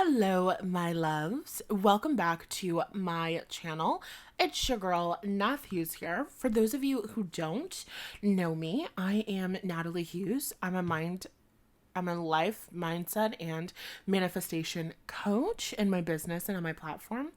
Hello, my loves. Welcome back to my channel. It's your girl, Nath Hughes here. For those of you who don't know me, I am Natalie Hughes. I'm a life mindset and manifestation coach in my business and on my platform.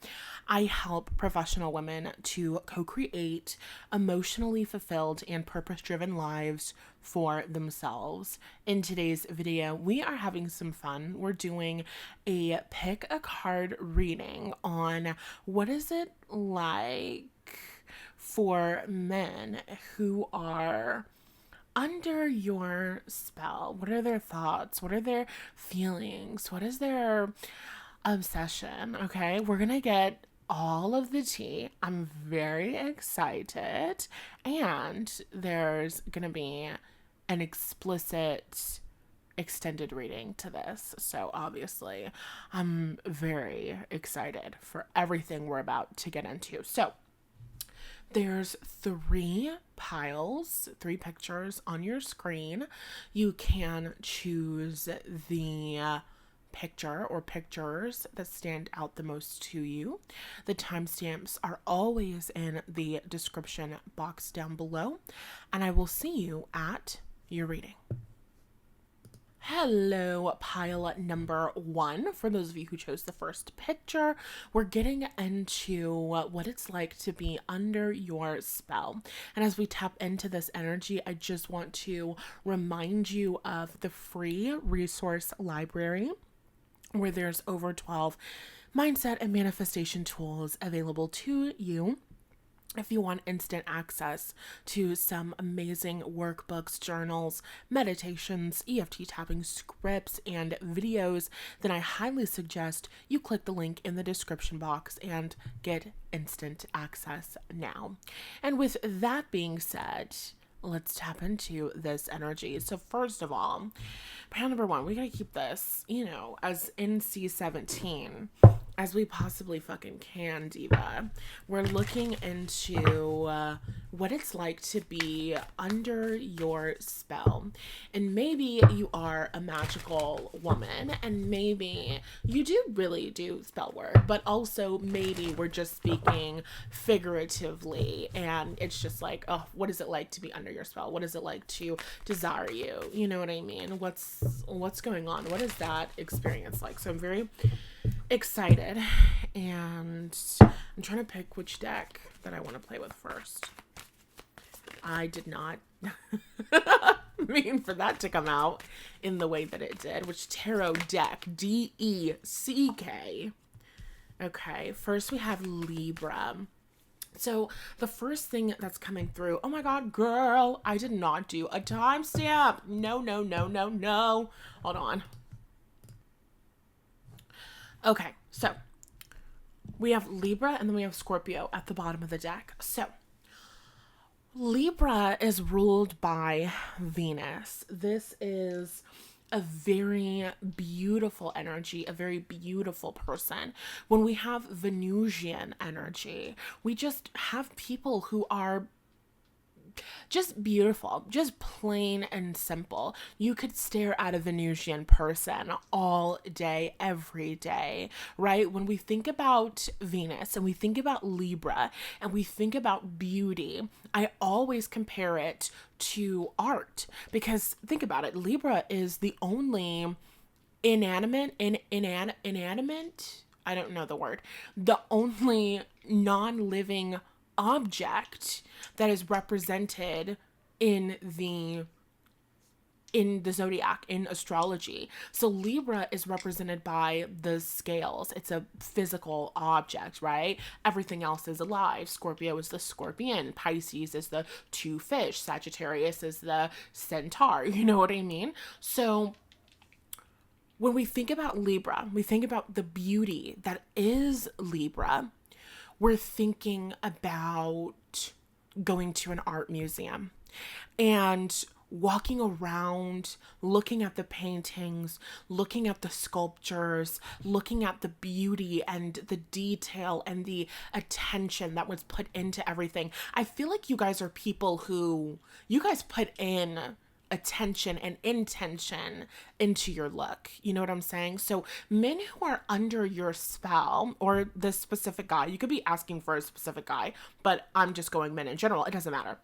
I help professional women to co-create emotionally fulfilled and purpose-driven lives for themselves. In today's video, we are having some fun. We're doing a pick a card reading on what is it like for men who are under your spell. What are their thoughts? What are their feelings? What is their obsession? Okay, we're gonna get all of the tea. I'm very excited, and there's gonna be an explicit extended reading to this. So obviously, I'm very excited for everything we're about to get into. So, there's three piles, three pictures on your screen. You can choose the picture or pictures that stand out the most to you. The timestamps are always in the description box down below, and I will see you at your reading. Hello, pile number one. For those of you who chose the first picture, we're getting into what it's like to be under your spell. And as we tap into this energy, I just want to remind you of the free resource library where there's over 12 mindset and manifestation tools available to you. If you want instant access to some amazing workbooks, journals, meditations, EFT tapping scripts, and videos, then I highly suggest you click the link in the description box and get instant access now. And with that being said, let's tap into this energy. So first of all, pile number one, we gotta keep this, as NC-17 as we possibly fucking can, diva. We're looking into what it's like to be under your spell. And maybe you are a magical woman, and maybe you do really do spell work, but also maybe we're just speaking figuratively, and it's just like, oh, what is it like to be under your spell? What is it like to desire you? You know what I mean? What's going on? What is that experience like? So I'm very excited, and I'm trying to pick which deck that I want to play with first. I did not mean for that to come out in the way that it did. Which tarot deck? DECK. Okay, first we have Libra. So the first thing that's coming through, oh my god, girl, I did not do a timestamp. No. Hold on. Okay, so we have Libra and then we have Scorpio at the bottom of the deck. So Libra is ruled by Venus. This is a very beautiful energy, a very beautiful person. When we have Venusian energy, we just have people who are just beautiful, just plain and simple. You could stare at a Venusian person all day, every day, right? When we think about Venus and we think about Libra and we think about beauty, I always compare it to art, because think about it. Libra is the only inanimate, I don't know the word, the only non-living object that is represented in the zodiac, in astrology. So Libra is represented by the scales. It's a physical object, right? Everything else is alive. Scorpio is the scorpion. Pisces is the two fish. Sagittarius is the centaur. You know what I mean? So when we think about Libra, we think about the beauty that is Libra. We're thinking about going to an art museum and walking around, looking at the paintings, looking at the sculptures, looking at the beauty and the detail and the attention that was put into everything. I feel like you guys are people who, you guys put in attention and intention into your look. You know what I'm saying? So men who are under your spell, or this specific guy, you could be asking for a specific guy, but I'm just going men in general. It doesn't matter.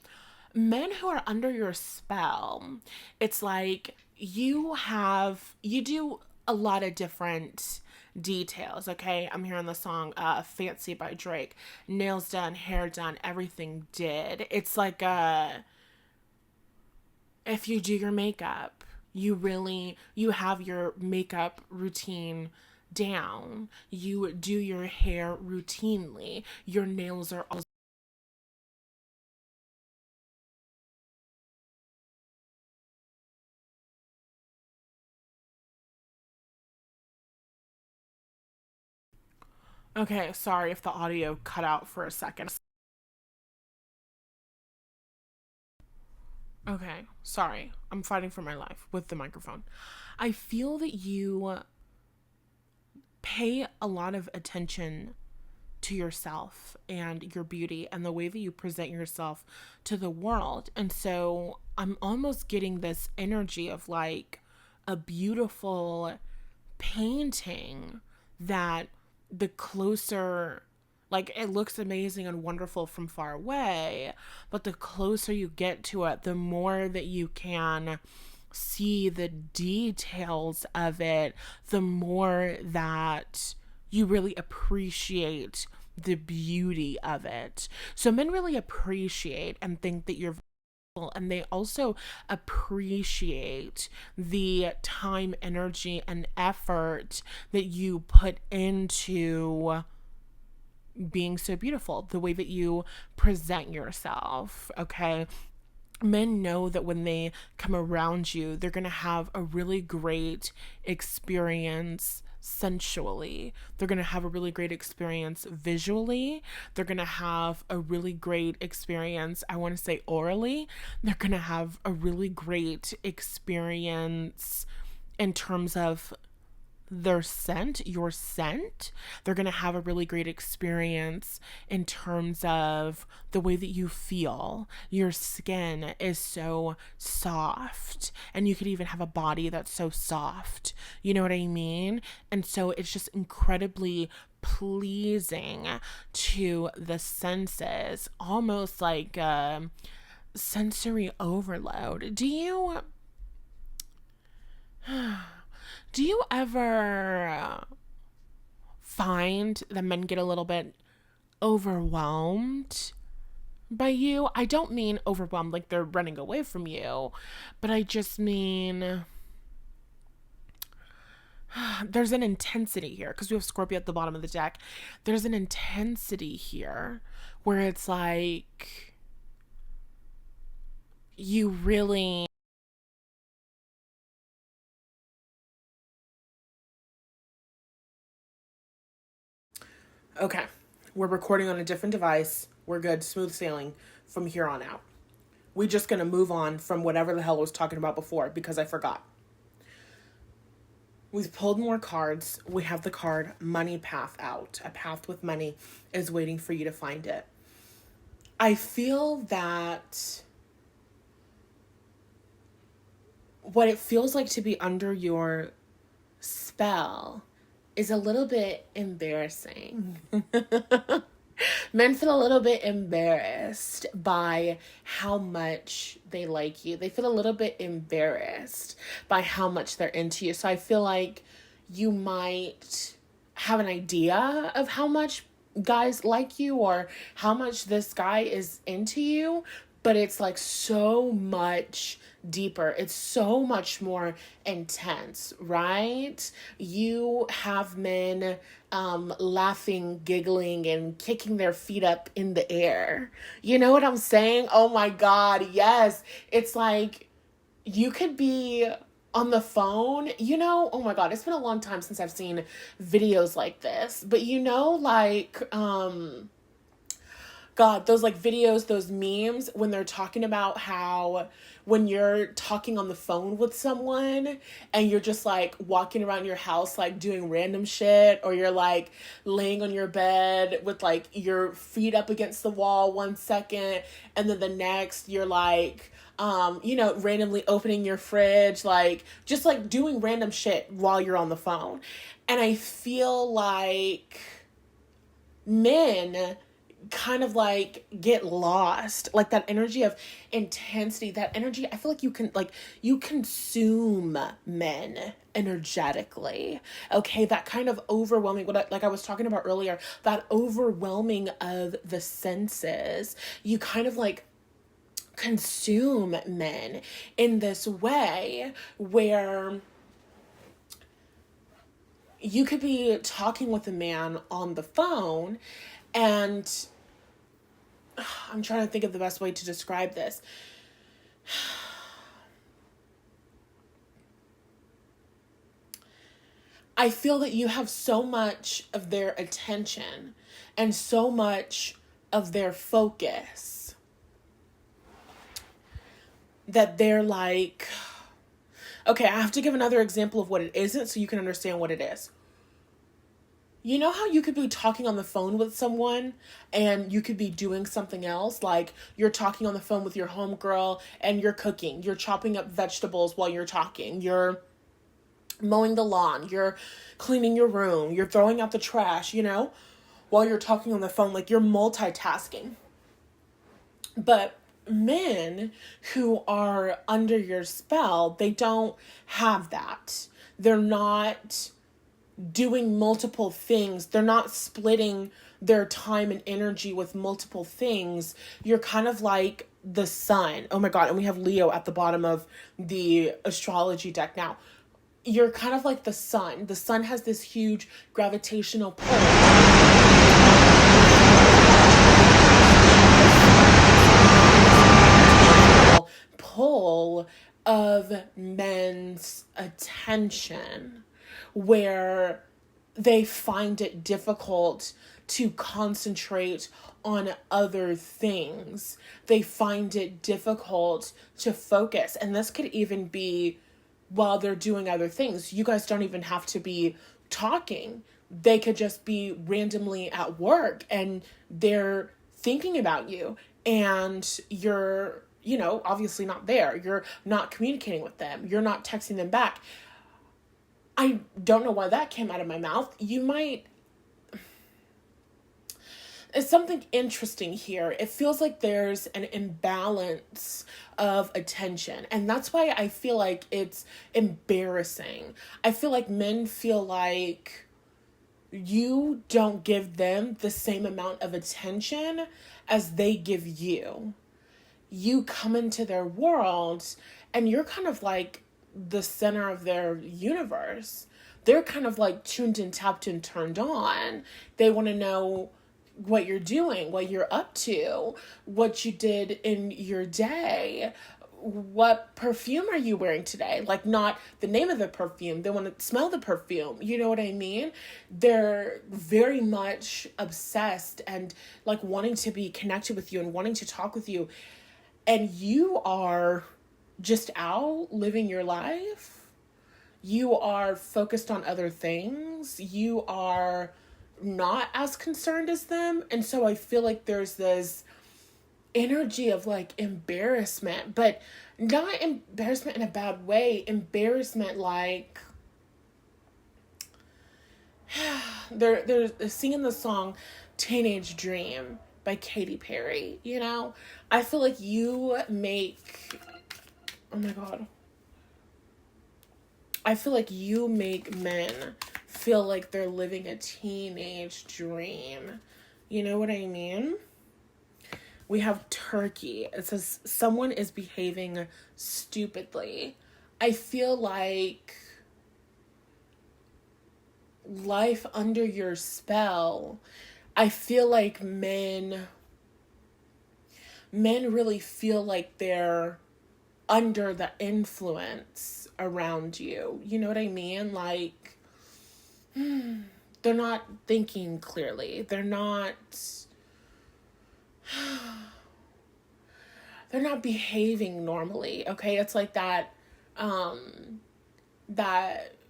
Men who are under your spell, it's like you do a lot of different details. Okay, I'm hearing the song Fancy by Drake. Nails done, hair done, everything did. It's like if you do your makeup, you have your makeup routine down. You do your hair routinely. Your nails are also. Okay, sorry if the audio cut out for a second. Okay, sorry. I'm fighting for my life with the microphone. I feel that you pay a lot of attention to yourself and your beauty and the way that you present yourself to the world. And so I'm almost getting this energy of like a beautiful painting that the closer, like, it looks amazing and wonderful from far away, but the closer you get to it, the more that you can see the details of it, the more that you really appreciate the beauty of it. So men really appreciate and think that you're, and they also appreciate the time, energy, and effort that you put into being so beautiful, the way that you present yourself. Okay, men know that when they come around you, they're going to have a really great experience sensually. They're going to have a really great experience visually. They're going to have a really great experience, I want to say orally. They're going to have a really great experience in terms of their scent, your scent. They're going to have a really great experience in terms of the way that you feel. Your skin is so soft, and you could even have a body that's so soft. You know what I mean? And so it's just incredibly pleasing to the senses, almost like sensory overload. Do you ever find that men get a little bit overwhelmed by you? I don't mean overwhelmed like they're running away from you, but I just mean there's an intensity here because we have Scorpio at the bottom of the deck. There's an intensity here where it's like you really. Okay, we're recording on a different device. We're good. Smooth sailing from here on out. We're just going to move on from whatever the hell I was talking about before because I forgot. We've pulled more cards. We have the card Money Path out. A path with money is waiting for you to find it. I feel that what it feels like to be under your spell is a little bit embarrassing. Men feel a little bit embarrassed by how much they like you. They feel a little bit embarrassed by how much they're into you. So I feel like you might have an idea of how much guys like you or how much this guy is into you, but it's like so much deeper. It's so much more intense, right? You have men laughing, giggling, and kicking their feet up in the air. You know what I'm saying? Oh my God, yes. It's like you could be on the phone, oh my God, it's been a long time since I've seen videos like this, but like, God, those like videos, those memes when they're talking about how when you're talking on the phone with someone and you're just like walking around your house like doing random shit, or you're like laying on your bed with like your feet up against the wall 1 second and then the next you're like randomly opening your fridge, like just like doing random shit while you're on the phone. And I feel like men kind of like get lost, like that energy of intensity, that energy. I feel like you consume men energetically. Okay, that kind of overwhelming, like I was talking about earlier, that overwhelming of the senses. You kind of like consume men in this way where you could be talking with a man on the phone and I'm trying to think of the best way to describe this. I feel that you have so much of their attention and so much of their focus that they're like, okay, I have to give another example of what it isn't so you can understand what it is. You know how you could be talking on the phone with someone and you could be doing something else? Like you're talking on the phone with your homegirl and you're cooking. You're chopping up vegetables while you're talking. You're mowing the lawn. You're cleaning your room. You're throwing out the trash, while you're talking on the phone. Like you're multitasking. But men who are under your spell, they don't have that. They're not doing multiple things. They're not splitting their time and energy with multiple things. You're kind of like the sun. Oh my God. And we have Leo at the bottom of the astrology deck now. You're kind of like the sun. The sun has this huge gravitational pull of men's attention, where they find it difficult to concentrate on other things. They find it difficult to focus. And this could even be while they're doing other things. You guys don't even have to be talking. They could just be randomly at work and they're thinking about you and you're, obviously not there. You're not communicating with them. You're not texting them back. I don't know why that came out of my mouth. It's something interesting here. It feels like there's an imbalance of attention. And that's why I feel like it's embarrassing. I feel like men feel like you don't give them the same amount of attention as they give you. You come into their world and you're kind of like the center of their universe. They're kind of like tuned and tapped and turned on. They want to know what you're doing, what you're up to, what you did in your day. What perfume are you wearing today? Like, not the name of the perfume. They want to smell the perfume. You know what I mean? They're very much obsessed and like wanting to be connected with you and wanting to talk with you. And you are just out living your life. You are focused on other things. You are not as concerned as them. And so I feel like there's this energy of like embarrassment, but not embarrassment in a bad way. Embarrassment like they're singing the song Teenage Dream by Katy Perry, I feel like you make, oh my God, I feel like you make men feel like they're living a teenage dream. You know what I mean? We have Turkey. It says someone is behaving stupidly. I feel like life under your spell, I feel like men really feel like they're under the influence around you. You know what I mean? Like, they're not thinking clearly. They're not they're not behaving normally, okay? It's like that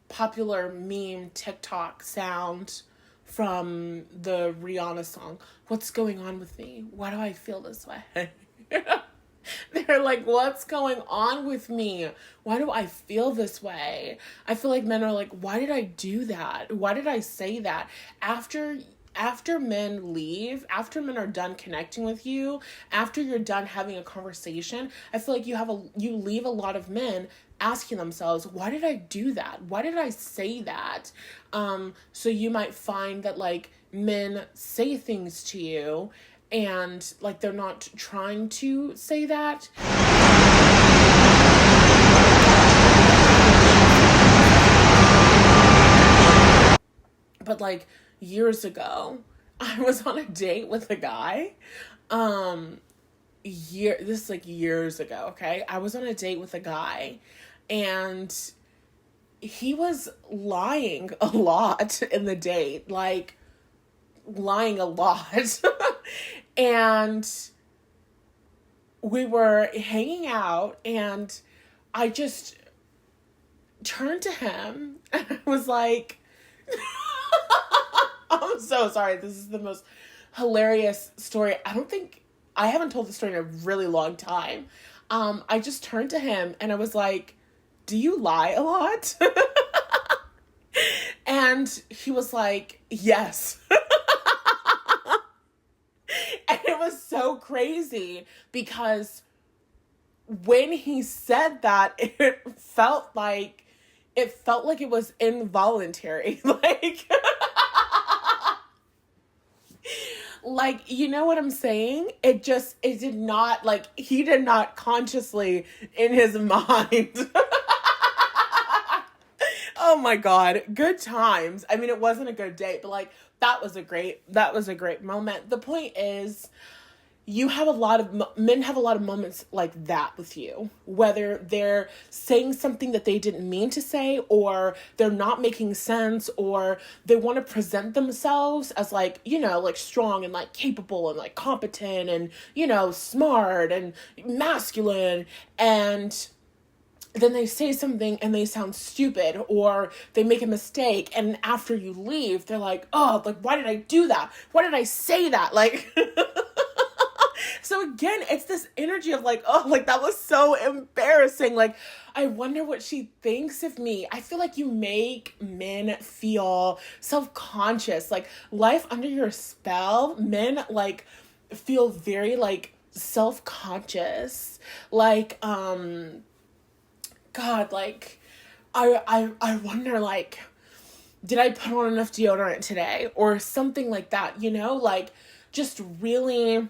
popular meme TikTok sound from the Rihanna song. What's going on with me? Why do I feel this way? They're like, what's going on with me? Why do I feel this way? I feel like men are like, why did I do that? Why did I say that? After men leave, after men are done connecting with you, after you're done having a conversation, I feel like you leave a lot of men asking themselves, why did I do that? Why did I say that? So you might find that like men say things to you and like they're not trying to say that. But like years ago, I was on a date with a guy. This is like years ago, okay? I was on a date with a guy and he was lying a lot in the date, like lying a lot. And we were hanging out and I just turned to him and I was like, I'm so sorry. This is the most hilarious story. I haven't told the story in a really long time. I just turned to him and I was like, do you lie a lot? And he was like, yes. And it was so crazy because when he said that, it felt like it was involuntary. Like, you know what I'm saying? It did not, like, he did not consciously in his mind. Oh my God. Good times. I mean, it wasn't a good date, but like, that was a great moment. The point is, men have a lot of moments like that with you, whether they're saying something that they didn't mean to say, or they're not making sense, or they want to present themselves as like, like strong and like capable and like competent and, smart and masculine. And then they say something and they sound stupid or they make a mistake. And after you leave, they're like, oh, like, why did I do that? Why did I say that? Like, so again, it's this energy of like, oh, like that was so embarrassing. Like, I wonder what she thinks of me. I feel like you make men feel self-conscious. Like, life under your spell, men like feel very like self-conscious. Like, God, like, I wonder, like, did I put on enough deodorant today? Or something like that, like, just really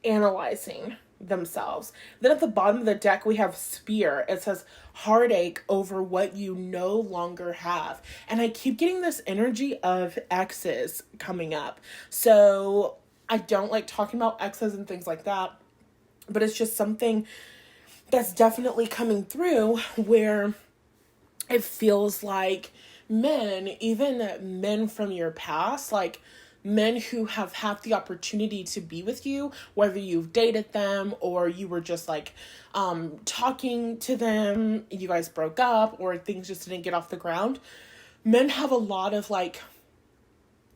analyzing themselves. Then at the bottom of the deck, we have Spear. It says, heartache over what you no longer have. And I keep getting this energy of exes coming up. So I don't like talking about exes and things like that, but it's just something that's definitely coming through where it feels like even men from your past, like men who have had the opportunity to be with you, whether you've dated them or you were just like talking to them, you guys broke up or things just didn't get off the ground. Men have a lot of like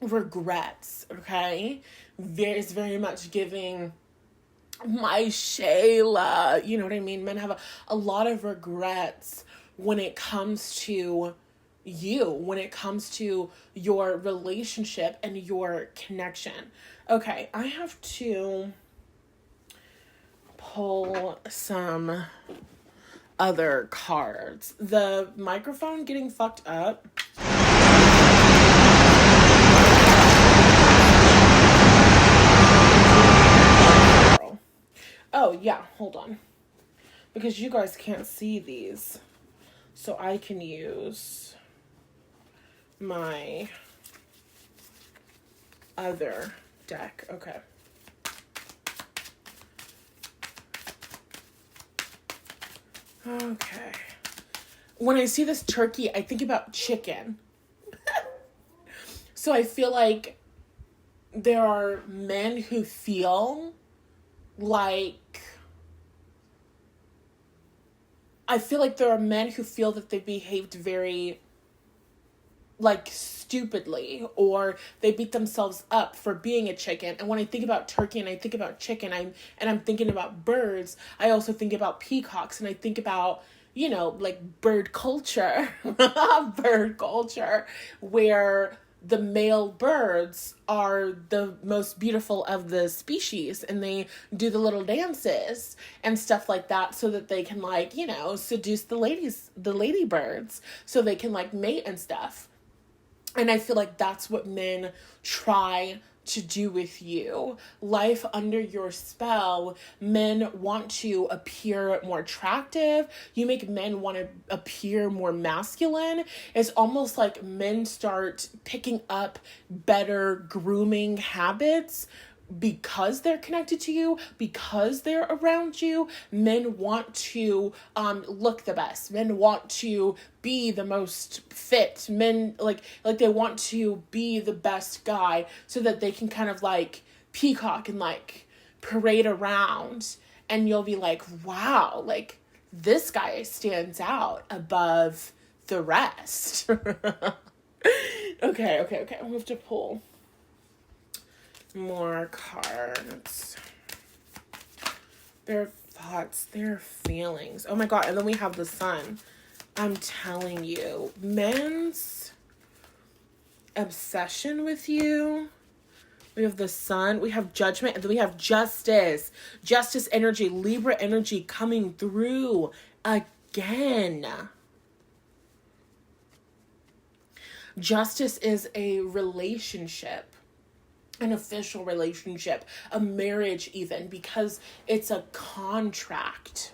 regrets, okay? It's very much giving my Shayla, you know what I mean? Men have a lot of regrets when it comes to you, when it comes to your relationship and your connection. Okay, I have to pull some other cards. The microphone getting fucked up. Oh, yeah, hold on. Because you guys can't see these. So I can use my other deck. Okay. Okay. When I see this turkey, I think about chicken. So I feel like there are men who feel like, I feel like there are men who feel that they behaved very, like, stupidly, or they beat themselves up for being a chicken. And when I think about turkey and I think about chicken, I'm thinking about birds, I also think about peacocks, and I think about, like, bird culture. Bird culture, where the male birds are the most beautiful of the species, and they do the little dances and stuff like that so that they can, like, seduce the ladybirds, so they can, like, mate and stuff. And I feel like that's what men try to do with you. Life under your spell, men want to appear more attractive. You make men want to appear more masculine. It's almost like men start picking up better grooming habits because they're connected to you, because they're around you. Men want to look the best. Men want to be the most fit. Men like they want to be the best guy so that they can kind of like peacock and like parade around, and you'll be like, wow, like this guy stands out above the rest. Okay. I have to pull more cards. Their thoughts, their feelings. Oh my god, and then we have the sun. I'm telling you, men's obsession with you. We have the sun, we have judgment, and then we have justice. Justice energy, Libra energy coming through again. Justice is a relationship. An official relationship, a marriage even, because it's a contract.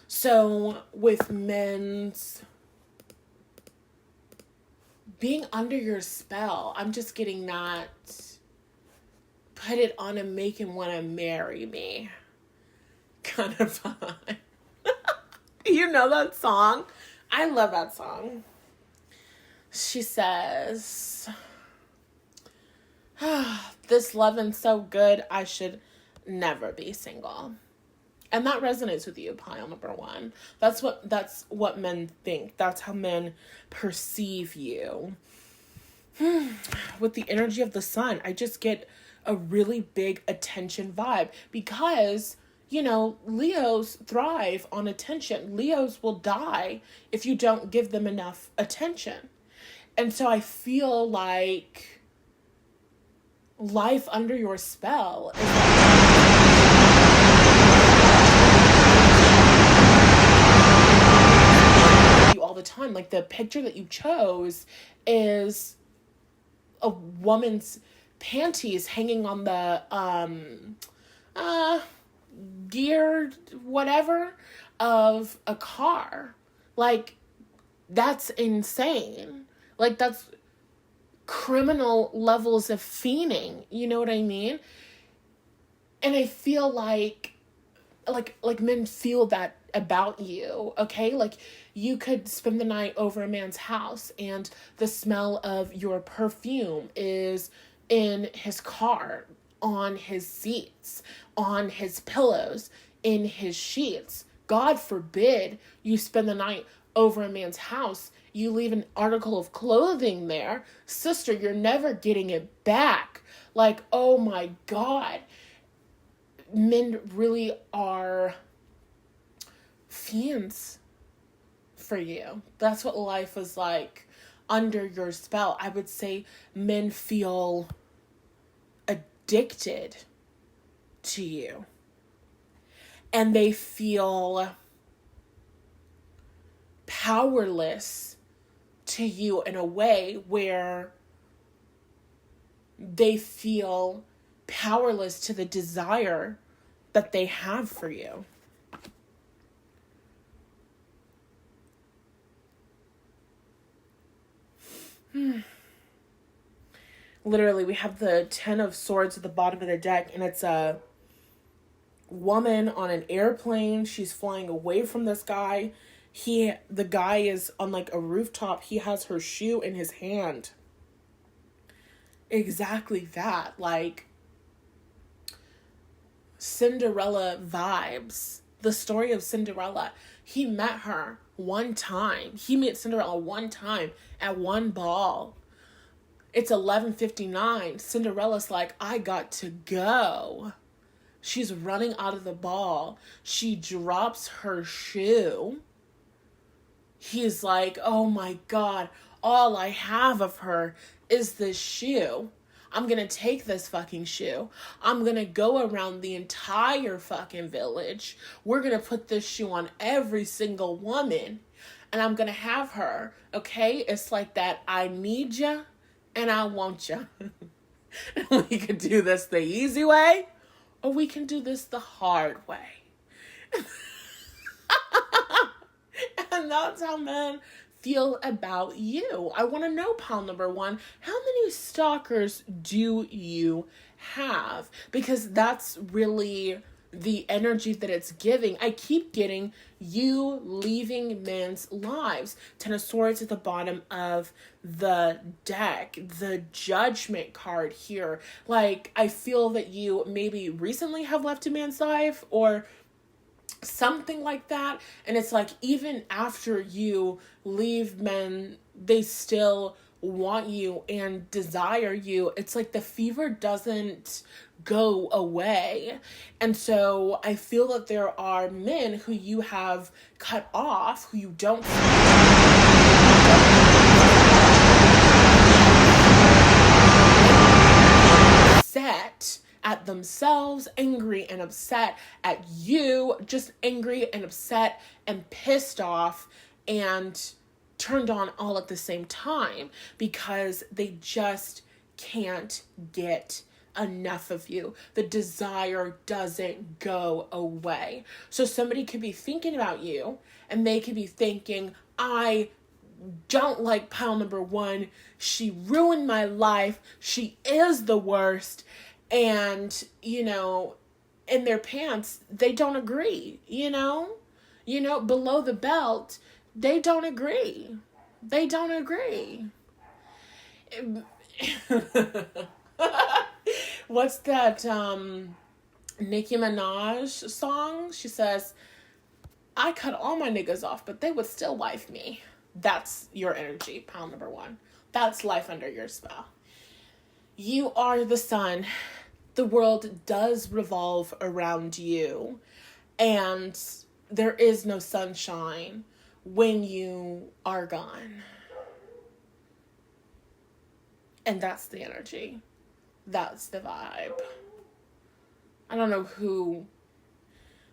So with men's being under your spell, I'm just getting that, put it on and make him want to marry me kind of vibe. You know that song? I love that song. She says, this loving's so good, I should never be single. And that resonates with you, pile number one. That's what men think. That's how men perceive you. With the energy of the sun, I just get a really big attention vibe because, Leos thrive on attention. Leos will die if you don't give them enough attention. And so I feel like life under your spell is you all the time. Like the picture that you chose is a woman's panties hanging on the gear whatever of a car. Like that's insane. Like that's criminal levels of fiending, you know what I mean? And I feel like men feel that about you, okay? Like you could spend the night over a man's house and the smell of your perfume is in his car, on his seats, on his pillows, in his sheets. God forbid you spend the night over a man's house, you leave an article of clothing there, sister, you're never getting it back. Like, oh my God. Men really are fiends for you. That's what life is like under your spell. I would say men feel addicted to you. And they feel powerless to you in a way where they feel powerless to the desire that they have for you. Literally, we have the 10 of Swords at the bottom of the deck, and it's a woman on an airplane. She's flying away from this guy. The guy is on like a rooftop. He has her shoe in his hand. exactly that. Like, Cinderella vibes. The story of Cinderella. He met her one time. He met Cinderella one time at one ball. It's 11:59. Cinderella's like, I got to go. She's running out of the ball. She drops her shoe. He's like, oh my God, all I have of her is this shoe. I'm gonna take this fucking shoe. I'm gonna go around the entire fucking village. We're gonna put this shoe on every single woman. And I'm gonna have her. Okay? It's like that. I need ya and I want ya. We can do this the easy way, or we can do this the hard way. And that's how men feel about you. I want to know, pal number one, how many stalkers do you have? Because that's really the energy that it's giving. I keep getting you leaving men's lives. Ten of Swords at the bottom of the deck. The Judgment card here. Like, I feel that you maybe recently have left a man's life, or something like that. And it's like, even after you leave men, they still want you and desire you. It's like the fever doesn't go away. And so I feel that there are men who you have cut off, who you don't set at themselves, angry and upset at you, just angry and upset and pissed off and turned on all at the same time, because they just can't get enough of you. The desire doesn't go away. So somebody could be thinking about you and they could be thinking, I don't like pile number one. She ruined my life. She is the worst. And, you know, in their pants, they don't agree, you know, below the belt, they don't agree. They don't agree. What's that, Nicki Minaj song? She says, I cut all my niggas off, but they would still wife me. That's your energy, pile number one. That's life under your spell. You are the sun. The world does revolve around you. And there is no sunshine when you are gone. And that's the energy. That's the vibe. I don't know who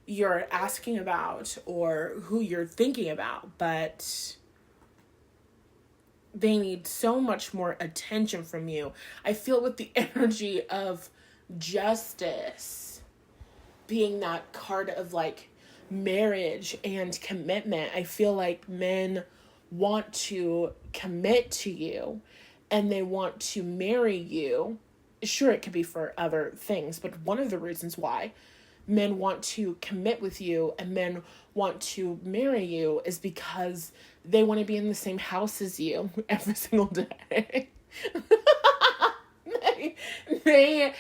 you're asking about or who you're thinking about, but they need so much more attention from you. I feel with the energy of justice being that card of like marriage and commitment. I feel like men want to commit to you and they want to marry you. Sure, it could be for other things, but one of the reasons why men want to commit with you and men want to marry you is because they want to be in the same house as you every single day. They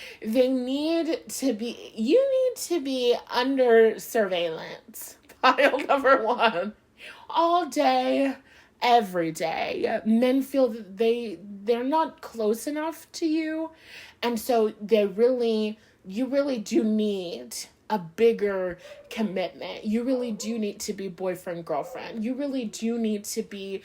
need to be, you need to be under surveillance. Pile number one. All day, every day. Men feel that they're not close enough to you. And so you really do need a bigger commitment. You really do need to be boyfriend, girlfriend. You really do need to be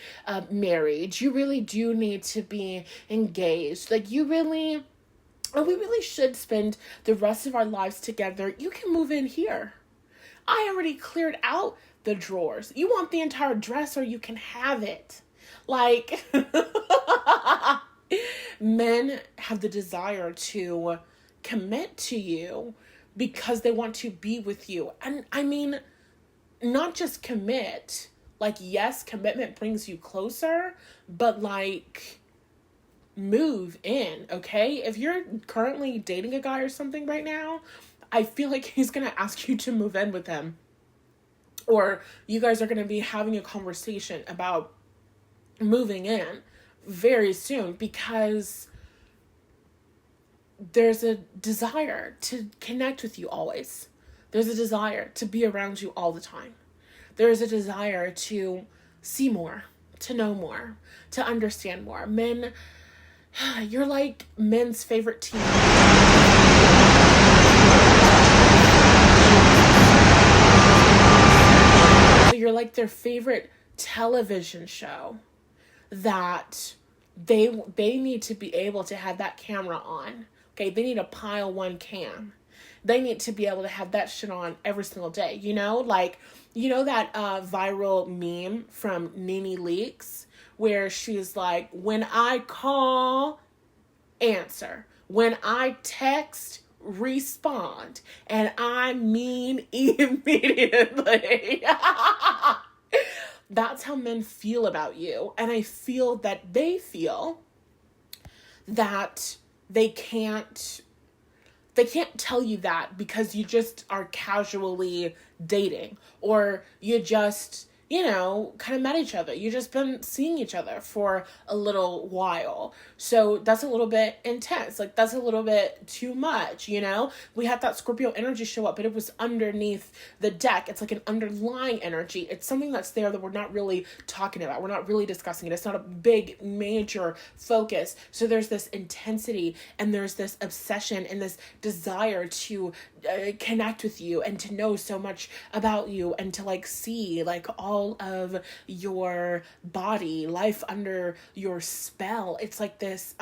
married. You really do need to be engaged. Like we really should spend the rest of our lives together. You can move in here. I already cleared out the drawers. You want the entire dresser, you can have it. Like, men have the desire to commit to you because they want to be with you. And I mean, not just commit. Like, yes, commitment brings you closer, but like, move in, okay? If you're currently dating a guy or something right now, I feel like he's going to ask you to move in with him. Or you guys are going to be having a conversation about moving in very soon, because there's a desire to connect with you always. There's a desire to be around you all the time. There's a desire to see more, to know more, to understand more. Men, you're like men's favorite team. So you're like their favorite television show that they need to be able to have that camera on. Okay, they need a pile one cam. They need to be able to have that shit on every single day. You know, like, you know that viral meme from Nene Leakes where she's like, when I call, answer. When I text, respond. And I mean immediately. That's how men feel about you. And I feel that they feel that they can't tell you that because you just are casually dating, or you just, you know, kind of met each other. You just been seeing each other for a little while. So that's a little bit intense. Like, that's a little bit too much, you know? We had that Scorpio energy show up, but it was underneath the deck. It's like an underlying energy. It's something that's there that we're not really talking about. We're not really discussing it. It's not a big, major focus. So there's this intensity and there's this obsession and this desire to connect with you and to know so much about you and to like see like all of your body, life under your spell. It's like this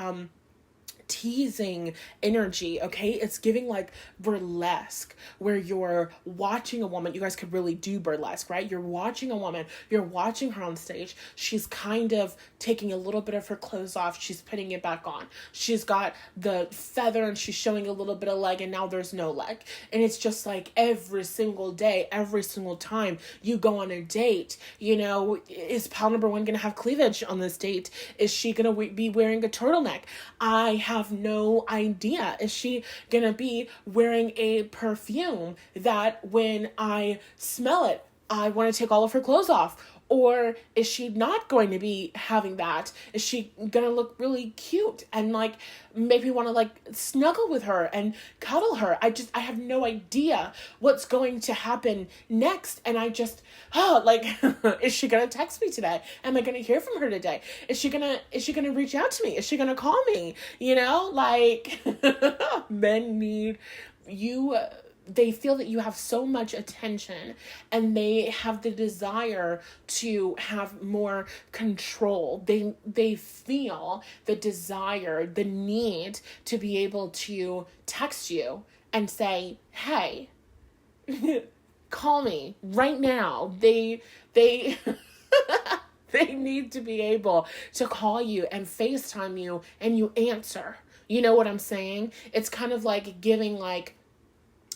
teasing energy, okay? It's giving like burlesque, where you're watching a woman. You guys could really do burlesque, right? You're watching a woman, you're watching her on stage. She's kind of taking a little bit of her clothes off, she's putting it back on. She's got the feather and she's showing a little bit of leg, and now there's no leg. And it's just like every single day, every single time you go on a date, you know, is pal number one gonna have cleavage on this date? Is she gonna be wearing a turtleneck? I have no idea. Is she gonna be wearing a perfume that when I smell it, I want to take all of her clothes off? Or is she not going to be having that? Is she gonna look really cute and like maybe want to like snuggle with her and cuddle her? I have no idea what's going to happen next. And I just, like, is she gonna text me today? Am I gonna hear from her today? Is she gonna reach out to me? Is she gonna call me? You know, like, men need you. They feel that you have so much attention and they have the desire to have more control. They feel the desire, the need to be able to text you and say, hey, call me right now. They they need to be able to call you and FaceTime you and you answer. You know what I'm saying? It's kind of like giving like,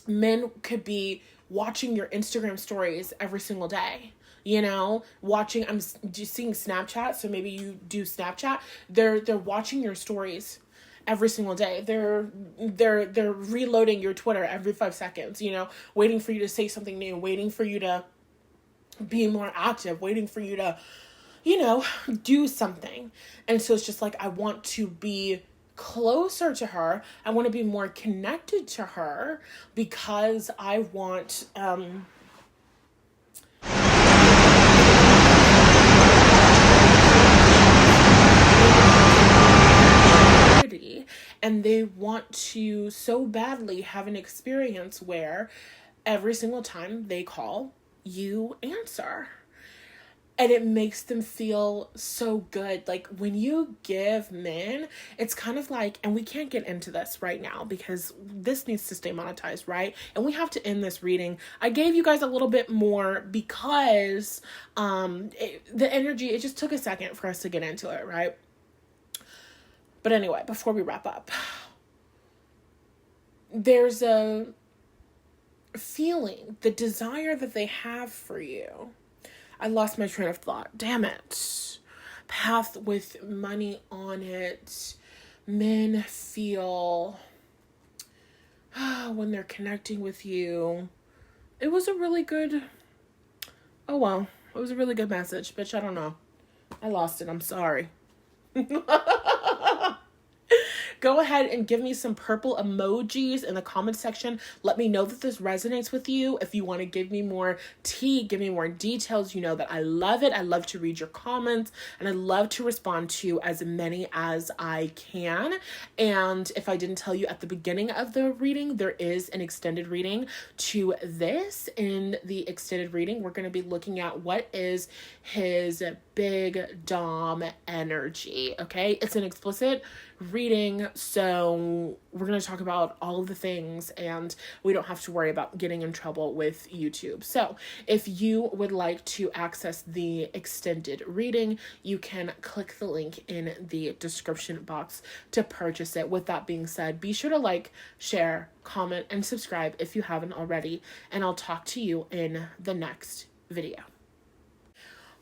men could be watching your Instagram stories every single day, you know, watching, I'm just seeing Snapchat. So maybe you do Snapchat. They're watching your stories every single day. They're reloading your Twitter every 5 seconds, you know, waiting for you to say something new, waiting for you to be more active, waiting for you to, you know, do something. And so it's just like, I want to be closer to her. I want to be more connected to her because I want and they want to so badly have an experience where every single time they call, you answer. And it makes them feel so good. Like when you give men, it's kind of like, and we can't get into this right now because this needs to stay monetized, right? And we have to end this reading. I gave you guys a little bit more because the energy, it just took a second for us to get into it, right? But anyway, before we wrap up, there's a feeling, the desire that they have for you. I lost my train of thought. Damn it. Path with money on it. Men feel when they're connecting with you. It was a really good, oh well, it was a really good message, bitch. I don't know. I lost it. I'm sorry. Go ahead and give me some purple emojis in the comment section. Let me know that this resonates with you. If you want to give me more tea, give me more details, you know that I love it. I love to read your comments, and I love to respond to as many as I can. And if I didn't tell you at the beginning of the reading, there is an extended reading to this. In the extended reading, we're going to be looking at what is his big dom energy. Okay, it's an explicit reading, so we're going to talk about all of the things, and we don't have to worry about getting in trouble with YouTube. So if you would like to access the extended reading, you can click the link in the description box to purchase it. With that being said, be sure to like, share, comment, and subscribe if you haven't already, and I'll talk to you in the next video.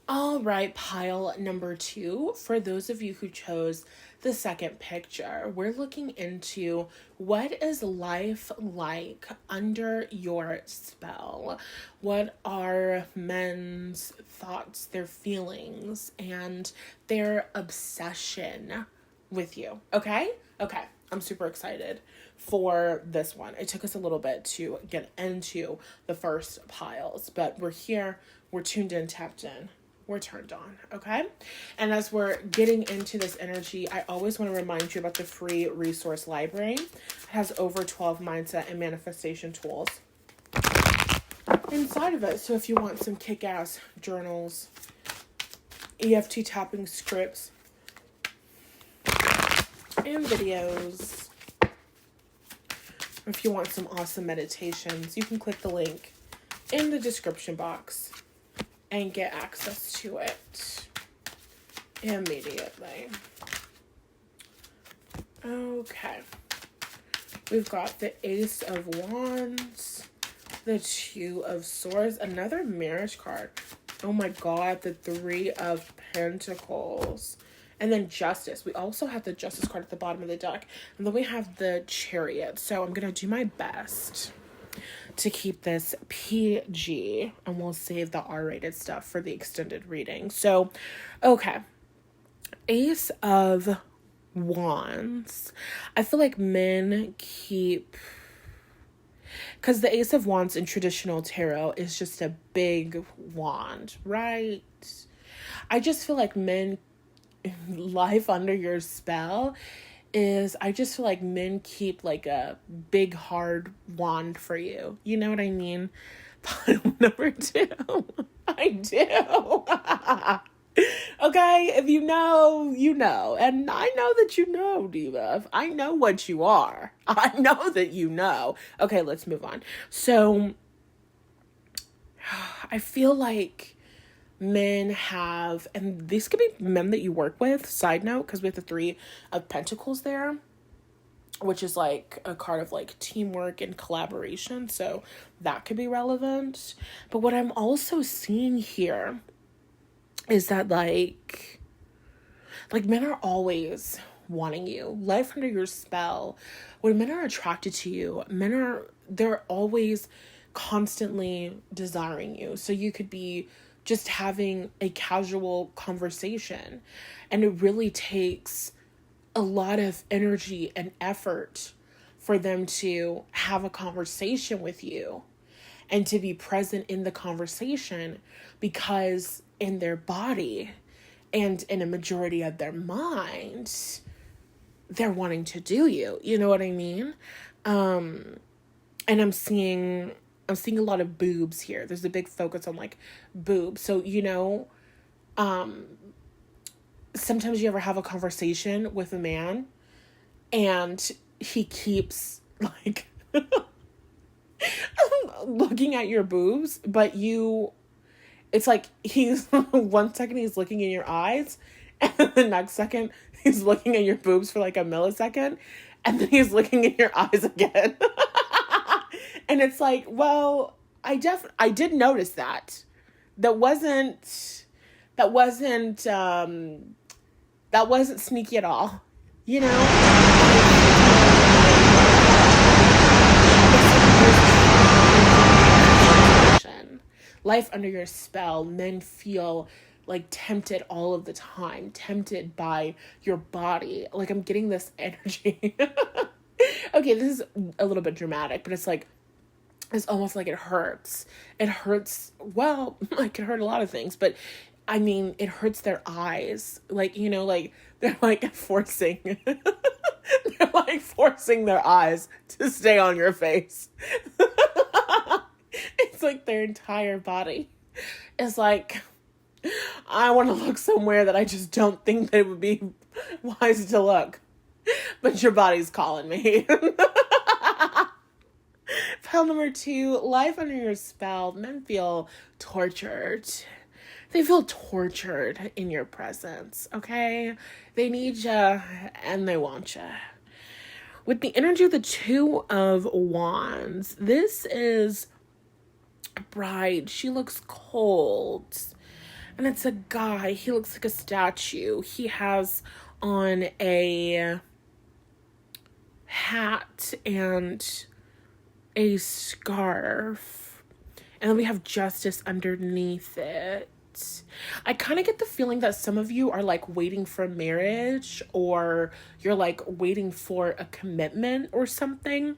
All right, pile number 2. For those of you who chose the second picture, we're looking into what is life like under your spell. What are men's thoughts, their feelings, and their obsession with you? Okay? Okay. I'm super excited for this one. It took us a little bit to get into the first piles, but we're here, we're tuned in, tapped in. We're turned on, okay? And as we're getting into this energy, I always want to remind you about the free resource library. It has over 12 mindset and manifestation tools inside of it. So if you want some kick-ass journals, EFT tapping scripts, and videos, if you want some awesome meditations, you can click the link in the description box and get access to it immediately. Okay. We've got the Ace of Wands, the Two of Swords, another marriage card. Oh my God, the Three of Pentacles. And then Justice. We also have the Justice card at the bottom of the deck. And then we have the Chariot. So I'm going to do my best to keep this PG, and we'll save the R-rated stuff for the extended reading. So, okay. Ace of Wands. I feel like men keep... because the Ace of Wands in traditional tarot is just a big wand, right? I just feel like men... life under your spell is, I just feel like men keep like a big hard wand for you. You know what I mean? Pile number 2. I do. Okay, if you know, you know. And I know that you know, Diva. I know what you are. I know that you know. Okay, let's move on. So, I feel like men have, and these could be men that you work with, side note, because we have the Three of Pentacles there, which is like a card of like teamwork and collaboration, so that could be relevant. But what I'm also seeing here is that like men are always wanting you. Life under your spell, when men are attracted to you, they're always constantly desiring you. So you could be just having a casual conversation, and it really takes a lot of energy and effort for them to have a conversation with you and to be present in the conversation, because in their body and in a majority of their minds, they're wanting to do you. You know what I mean? And I'm seeing a lot of boobs here. There's a big focus on like boobs. So, you know, sometimes you ever have a conversation with a man and he keeps like looking at your boobs, but it's like he's 1 second he's looking in your eyes, and then the next second he's looking at your boobs for like a millisecond, and then he's looking in your eyes again. And it's like, well, I did notice that. That wasn't sneaky at all, you know? Life under your spell, men feel like tempted all of the time, tempted by your body. Like I'm getting this energy. Okay, this is a little bit dramatic, but it's like, it's almost like it hurts. It hurts, well, it can hurt a lot of things, but I mean, it hurts their eyes. Like, you know, like they're like forcing, they're like forcing their eyes to stay on your face. It's like their entire body is like, I want to look somewhere that I just don't think that it would be wise to look. But your body's calling me. Pile number 2, life under your spell. Men feel tortured. They feel tortured in your presence, okay? They need you and they want you. With the energy of the 2 of Wands, this is a bride. She looks cold. And it's a guy. He looks like a statue. He has on a hat and a scarf. And then we have justice underneath it. I kind of get the feeling that some of you are like waiting for marriage, or you're like waiting for a commitment or something.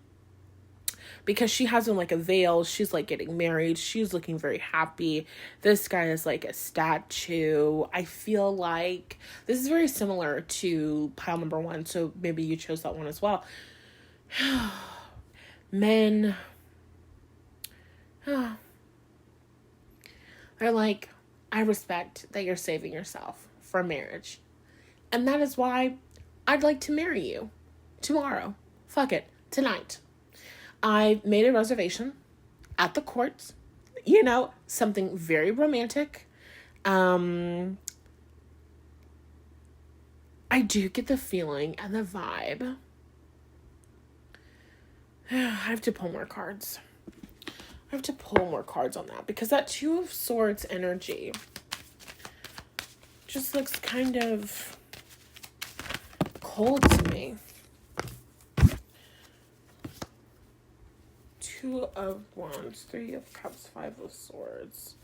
Because she has on like a veil, she's like getting married, she's looking very happy. This guy is like a statue. I feel like this is very similar to pile number 1, so maybe you chose that one as well. Men, they're like, I respect that you're saving yourself for marriage. And that is why I'd like to marry you tomorrow. Fuck it, tonight. I made a reservation at the courts, you know, something very romantic. I do get the feeling and the vibe. I have to pull more cards. I have to pull more cards on that, because that 2 of Swords energy just looks kind of cold to me. 2 of Wands, 3 of Cups, 5 of Swords,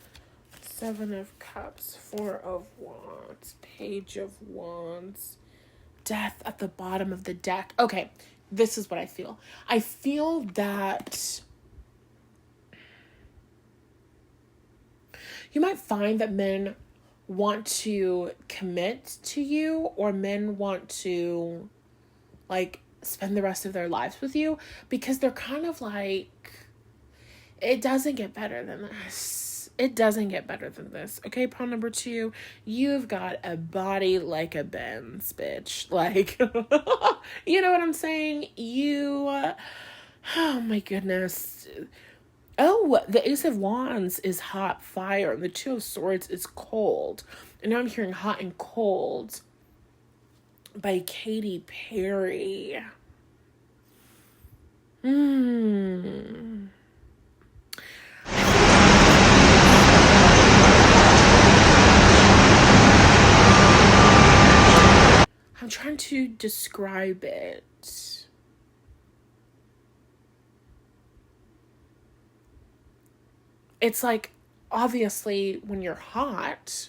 7 of Cups, 4 of Wands, Page of Wands, Death at the bottom of the deck. Okay, this is what I feel. I feel that you might find that men want to commit to you, or men want to like spend the rest of their lives with you, because they're kind of like, it doesn't get better than this. It doesn't get better than this. Okay, pile number 2, you've got a body like a Benz, bitch. Like, you know what I'm saying? You, oh my goodness. Oh, the Ace of Wands is hot fire. The 2 of Swords is cold. And now I'm hearing hot and cold by Katy Perry. I'm trying to describe it. It's like, obviously, when you're hot,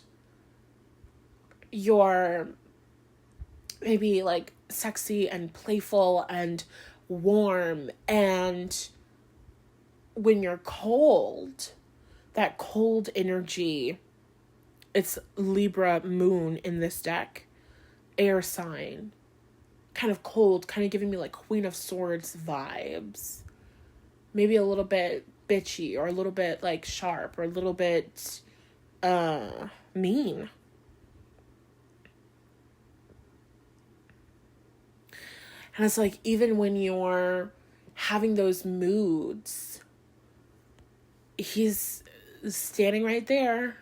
you're maybe like sexy and playful and warm, and when you're cold, that cold energy, it's Libra moon in this deck, air sign, kind of cold, kind of giving me like Queen of Swords vibes, maybe a little bit bitchy, or a little bit like sharp, or a little bit mean. And it's like, even when you're having those moods, he's standing right there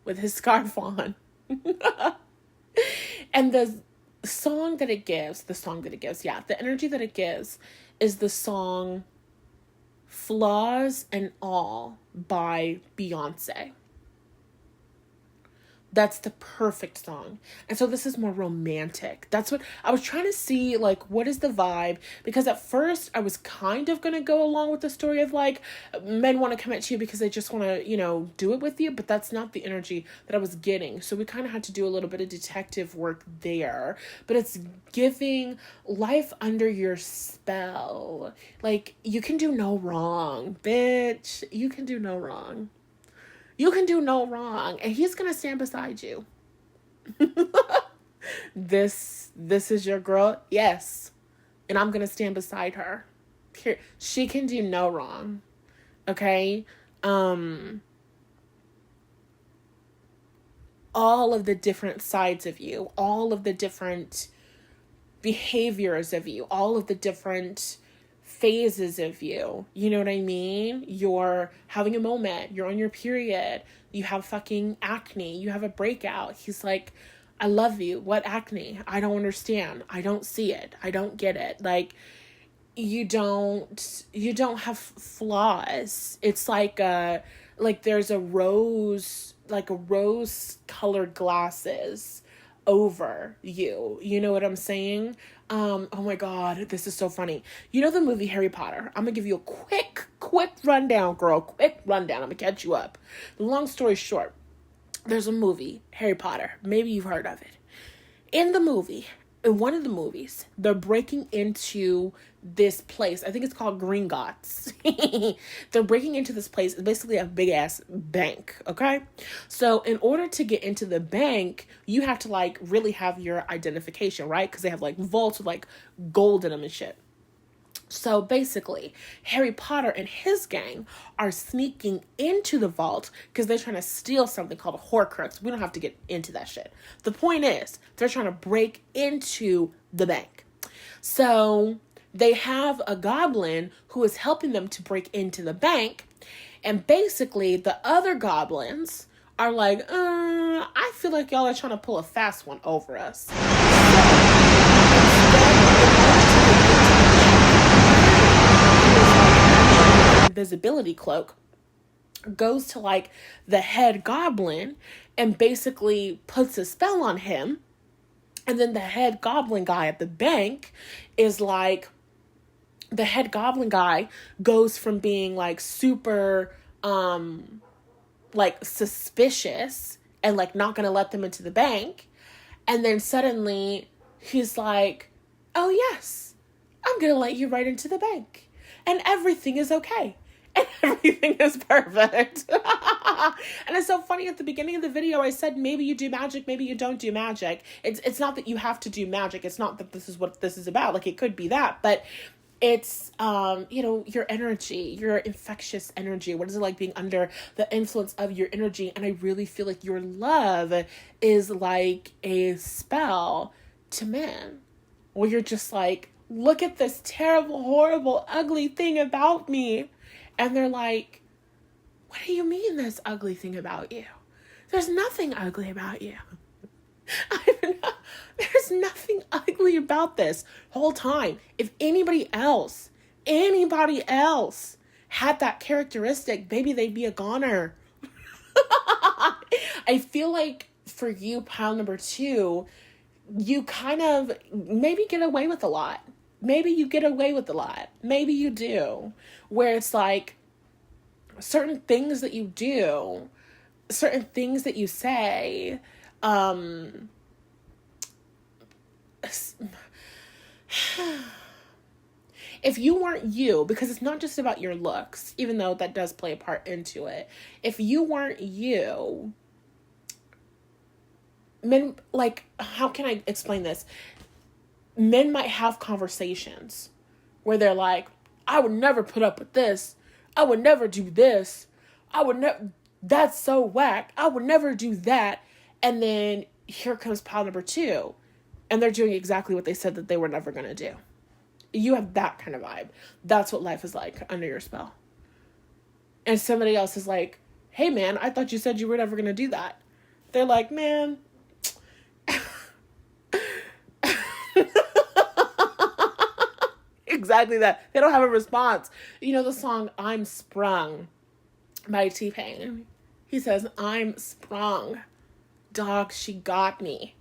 with his scarf on. And the song that it gives, the energy that it gives is the song Flaws and All by Beyonce. That's the perfect song. And so this is more romantic. That's what I was trying to see, like, what is the vibe? Because at first I was kind of going to go along with the story of, like, men want to commit to you because they just want to, do it with you. But that's not the energy that I was getting. So we kind of had to do a little bit of detective work there. But it's giving life under your spell. Like, you can do no wrong, bitch. You can do no wrong. You can do no wrong, and he's gonna stand beside you. This is your girl, yes, and I'm gonna stand beside her. Here, she can do no wrong. Okay, all of the different sides of you, all of the different behaviors of you, all of the different phases of you. You know what I mean? You're having a moment. You're on your period. You have fucking acne. You have a breakout. He's like, I love you. What acne? I don't understand. I don't see it. I don't get it. Like, you don't have flaws. It's like there's a rose colored glasses over you. You know what I'm saying? Oh my God, this is so funny. You know the movie Harry Potter? I'm gonna give you a quick rundown, girl. Quick rundown. I'm gonna catch you up. The long story short, there's a movie, Harry Potter. Maybe you've heard of it. In one of the movies, they're breaking into this place. I think it's called Gringotts. They're breaking into this place. It's basically a big ass bank. Okay. So in order to get into the bank, you have to like really have your identification, right? Because they have like vaults with like gold in them and shit. So basically, Harry Potter and his gang are sneaking into the vault because they're trying to steal something called a Horcrux. We don't have to get into that shit. The point is, they're trying to break into the bank. So they have a goblin who is helping them to break into the bank. And basically, the other goblins are like, I feel like y'all are trying to pull a fast one over us. Invisibility cloak goes to like the head goblin and basically puts a spell on him, and then the head goblin guy at the bank is like, the head goblin guy goes from being like super like suspicious and like not gonna let them into the bank, and then suddenly he's like, oh yes, I'm gonna let you right into the bank and everything is okay. And everything is perfect. And it's so funny, at the beginning of the video, I said, maybe you do magic, maybe you don't do magic. It's not that you have to do magic. It's not that this is what this is about. Like, it could be that, but it's, your energy, your infectious energy. What is it like being under the influence of your energy? And I really feel like your love is like a spell to men, where you're just like, look at this terrible, horrible, ugly thing about me. And they're like, what do you mean there's ugly thing about you? There's nothing ugly about you. There's nothing ugly about this whole time. If anybody else had that characteristic, maybe they'd be a goner. I feel like for you, pile number 2, you kind of maybe get away with a lot. Maybe you get away with a lot. Maybe you do. Where it's like certain things that you do, certain things that you say, if you weren't you, because it's not just about your looks, even though that does play a part into it. If you weren't you, men, like, how can I explain this? Men might have conversations where they're like, I would never put up with this. I would never do this. That's so whack. I would never do that. And then here comes pile number 2. And they're doing exactly what they said that they were never going to do. You have that kind of vibe. That's what life is like under your spell. And somebody else is like, hey man, I thought you said you were never going to do that. They're like, man, exactly that. They don't have a response. You know the song I'm Sprung by T-Pain? He says, I'm sprung. dog, she got me.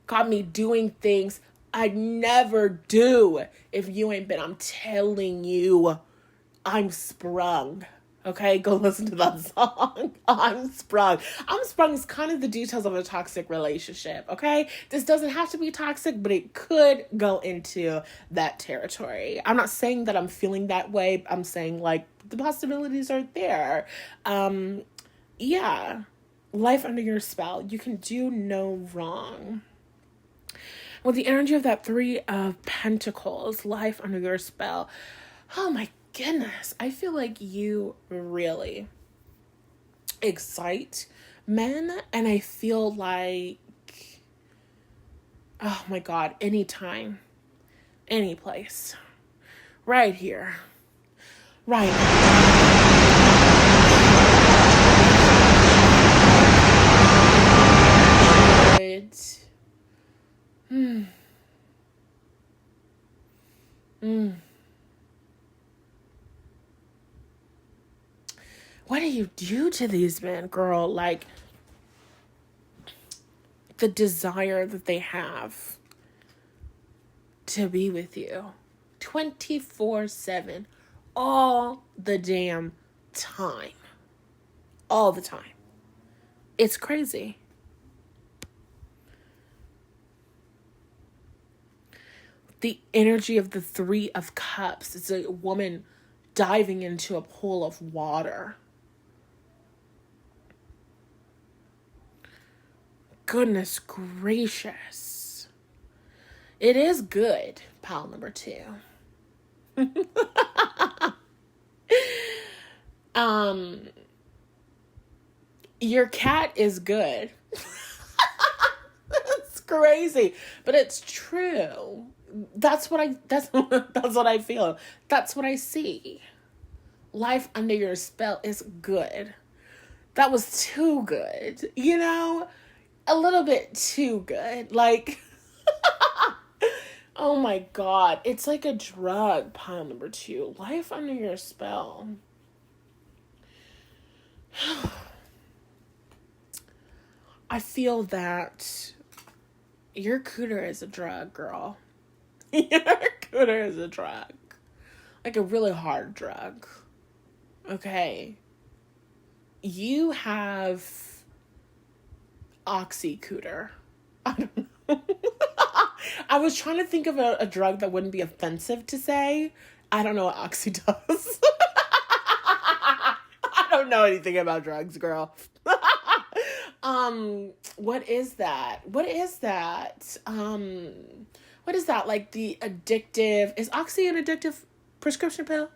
Got me doing things I'd never do if you ain't been. I'm telling you, I'm sprung. Okay, go listen to that song. I'm sprung. I'm sprung is kind of the details of a toxic relationship, okay? This doesn't have to be toxic, but it could go into that territory. I'm not saying that I'm feeling that way. I'm saying, like, the possibilities are there. Yeah. Life under your spell. You can do no wrong. With the energy of that Three of Pentacles, life under your spell. Oh my goodness. I feel like you really excite men, and I feel like, oh my God, anytime, any place, right here, right now. What do you do to these men, girl? Like, the desire that they have to be with you 24/7, all the damn time. All the time. It's crazy. The energy of the Three of Cups. It's a woman diving into a pool of water. Goodness gracious. It is good, pile number 2. Your cat is good. It's crazy, but it's true. That's what I feel. That's what I see. Life under your spell is good. That was too good. You know, a little bit too good. Like, oh my God. It's like a drug, pile number 2. Life under your spell. I feel that your cooter is a drug, girl. Your cooter is a drug. Like a really hard drug. Okay. You have oxycooter. I don't know. I was trying to think of a drug that wouldn't be offensive to say. I don't know what oxy does. I don't know anything about drugs, girl. What is that? What is that? What is that? Like the addictive, is oxy an addictive prescription pill?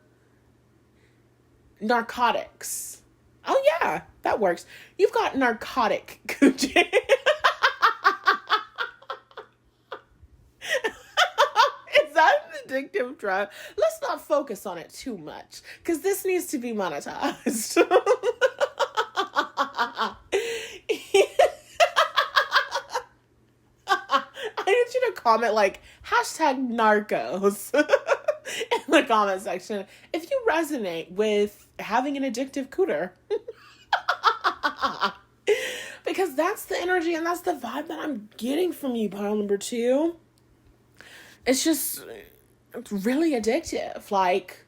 Narcotics. Oh yeah, that works. You've got narcotic coochie. Is that an addictive drug? Let's not focus on it too much, because this needs to be monetized. I need you to comment like #narcos in the comment section if you resonate with having an addictive cooter. Because that's the energy and that's the vibe that I'm getting from you, pile number 2. It's just really addictive. Like,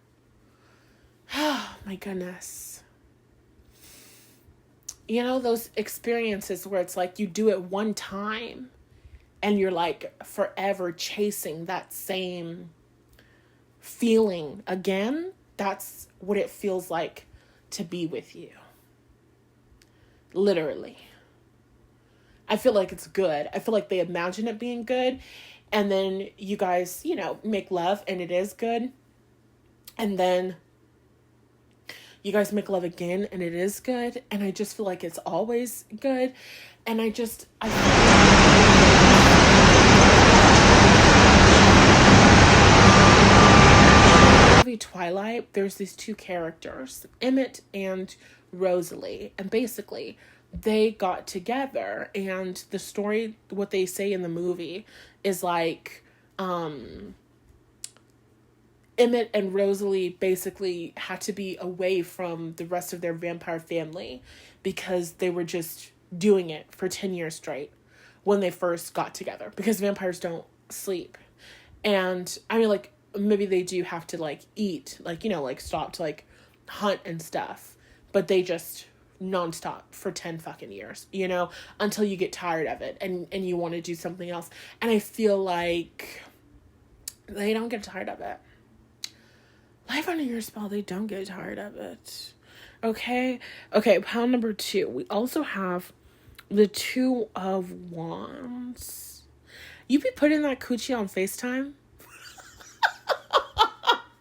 oh my goodness. You know, those experiences where it's like you do it one time and you're like forever chasing that same feeling again. That's what it feels like to be with you. Literally. I feel like it's good. I feel like they imagine it being good. And then you guys, you know, make love and it is good. And then you guys make love again and it is good. And I just feel like it's always good. And I movie Twilight, there's these 2 characters, Emmett and Rosalie. And basically, they got together, and the story, what they say in the movie is like, Emmett and Rosalie basically had to be away from the rest of their vampire family because they were just doing it for 10 years straight when they first got together, because vampires don't sleep. And I mean, like, maybe they do have to, like, eat, like, you know, like, stop to, like, hunt and stuff, but they just nonstop for 10 fucking years, you know, until you get tired of it and you want to do something else. And I feel like they don't get tired of it. Life under your spell, they don't get tired of it. Okay, pile number 2. We also have the Two of Wands. You be putting that coochie on FaceTime?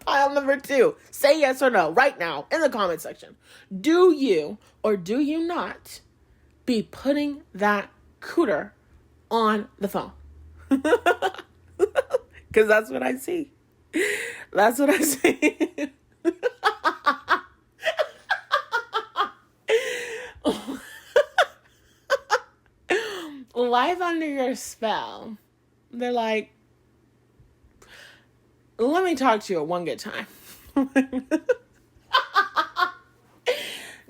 Pile number 2. Say yes or no right now in the comment section. Do you or do you not be putting that cooter on the phone? Because that's what I see. That's what I see. Life under your spell. They're like, let me talk to you at one good time.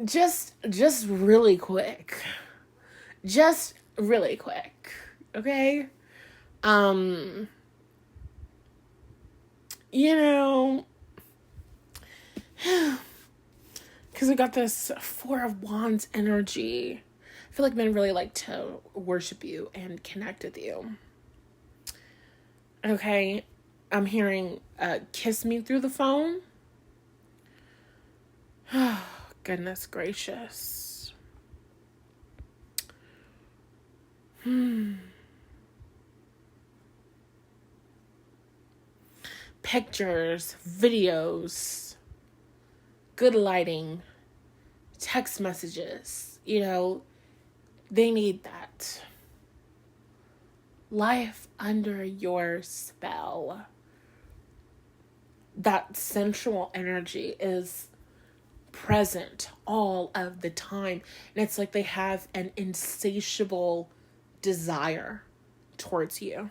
just really quick. Just really quick. Okay? You know, because we got this Four of Wands energy. I feel like men really like to worship you and connect with you. Okay, I'm hearing kiss me through the phone. Oh, goodness gracious. Pictures, videos, good lighting, text messages, you know, they need that. Life under your spell. That sensual energy is present all of the time. And it's like they have an insatiable desire towards you.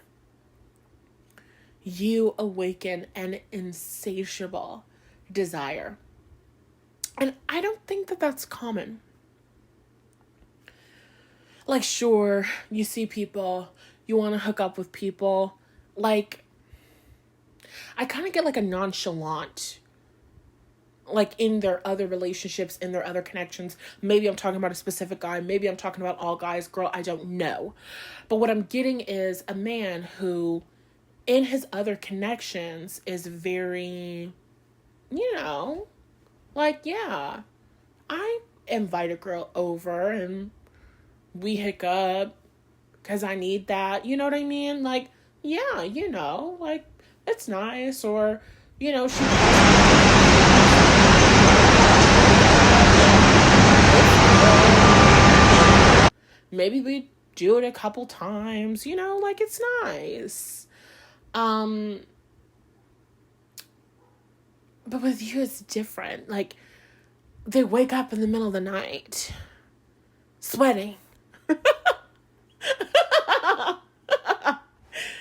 You awaken an insatiable desire. And I don't think that that's common. Like, sure, you see people, you want to hook up with people. Like, I kind of get like a nonchalant, like in their other relationships, in their other connections. Maybe I'm talking about a specific guy. Maybe I'm talking about all guys, girl, I don't know. But what I'm getting is a man who, in his other connections, is very, you know, like, yeah, I invite a girl over and we hook up because I need that. You know what I mean? Like, yeah, you know, like, it's nice. Or, you know, maybe we do it a couple times, you know, like, it's nice. But with you, it's different. Like, they wake up in the middle of the night, sweating.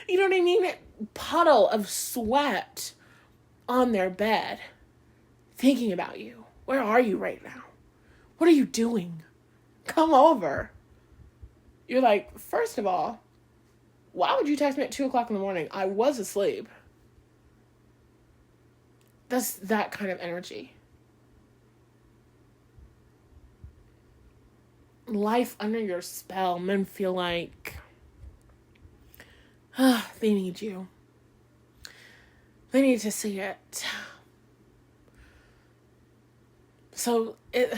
You know what I mean? Puddle of sweat on their bed, thinking about you. Where are you right now? What are you doing? Come over. You're like, first of all, why would you text me at 2 o'clock in the morning? I was asleep. That's that kind of energy. Life under your spell. Men feel like they need you. They need to see it. So it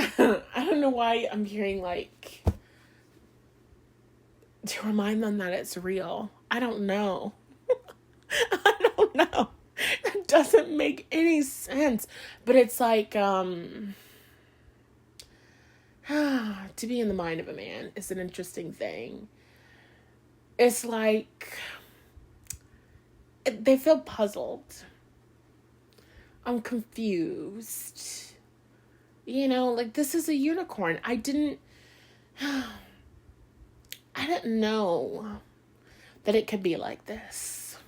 I don't know why I'm hearing like to remind them that it's real. I don't know. I don't know. That doesn't make any sense. But it's like to be in the mind of a man is an interesting thing. It's like they feel puzzled. I'm confused. You know, like, this is a unicorn. I didn't know that it could be like this.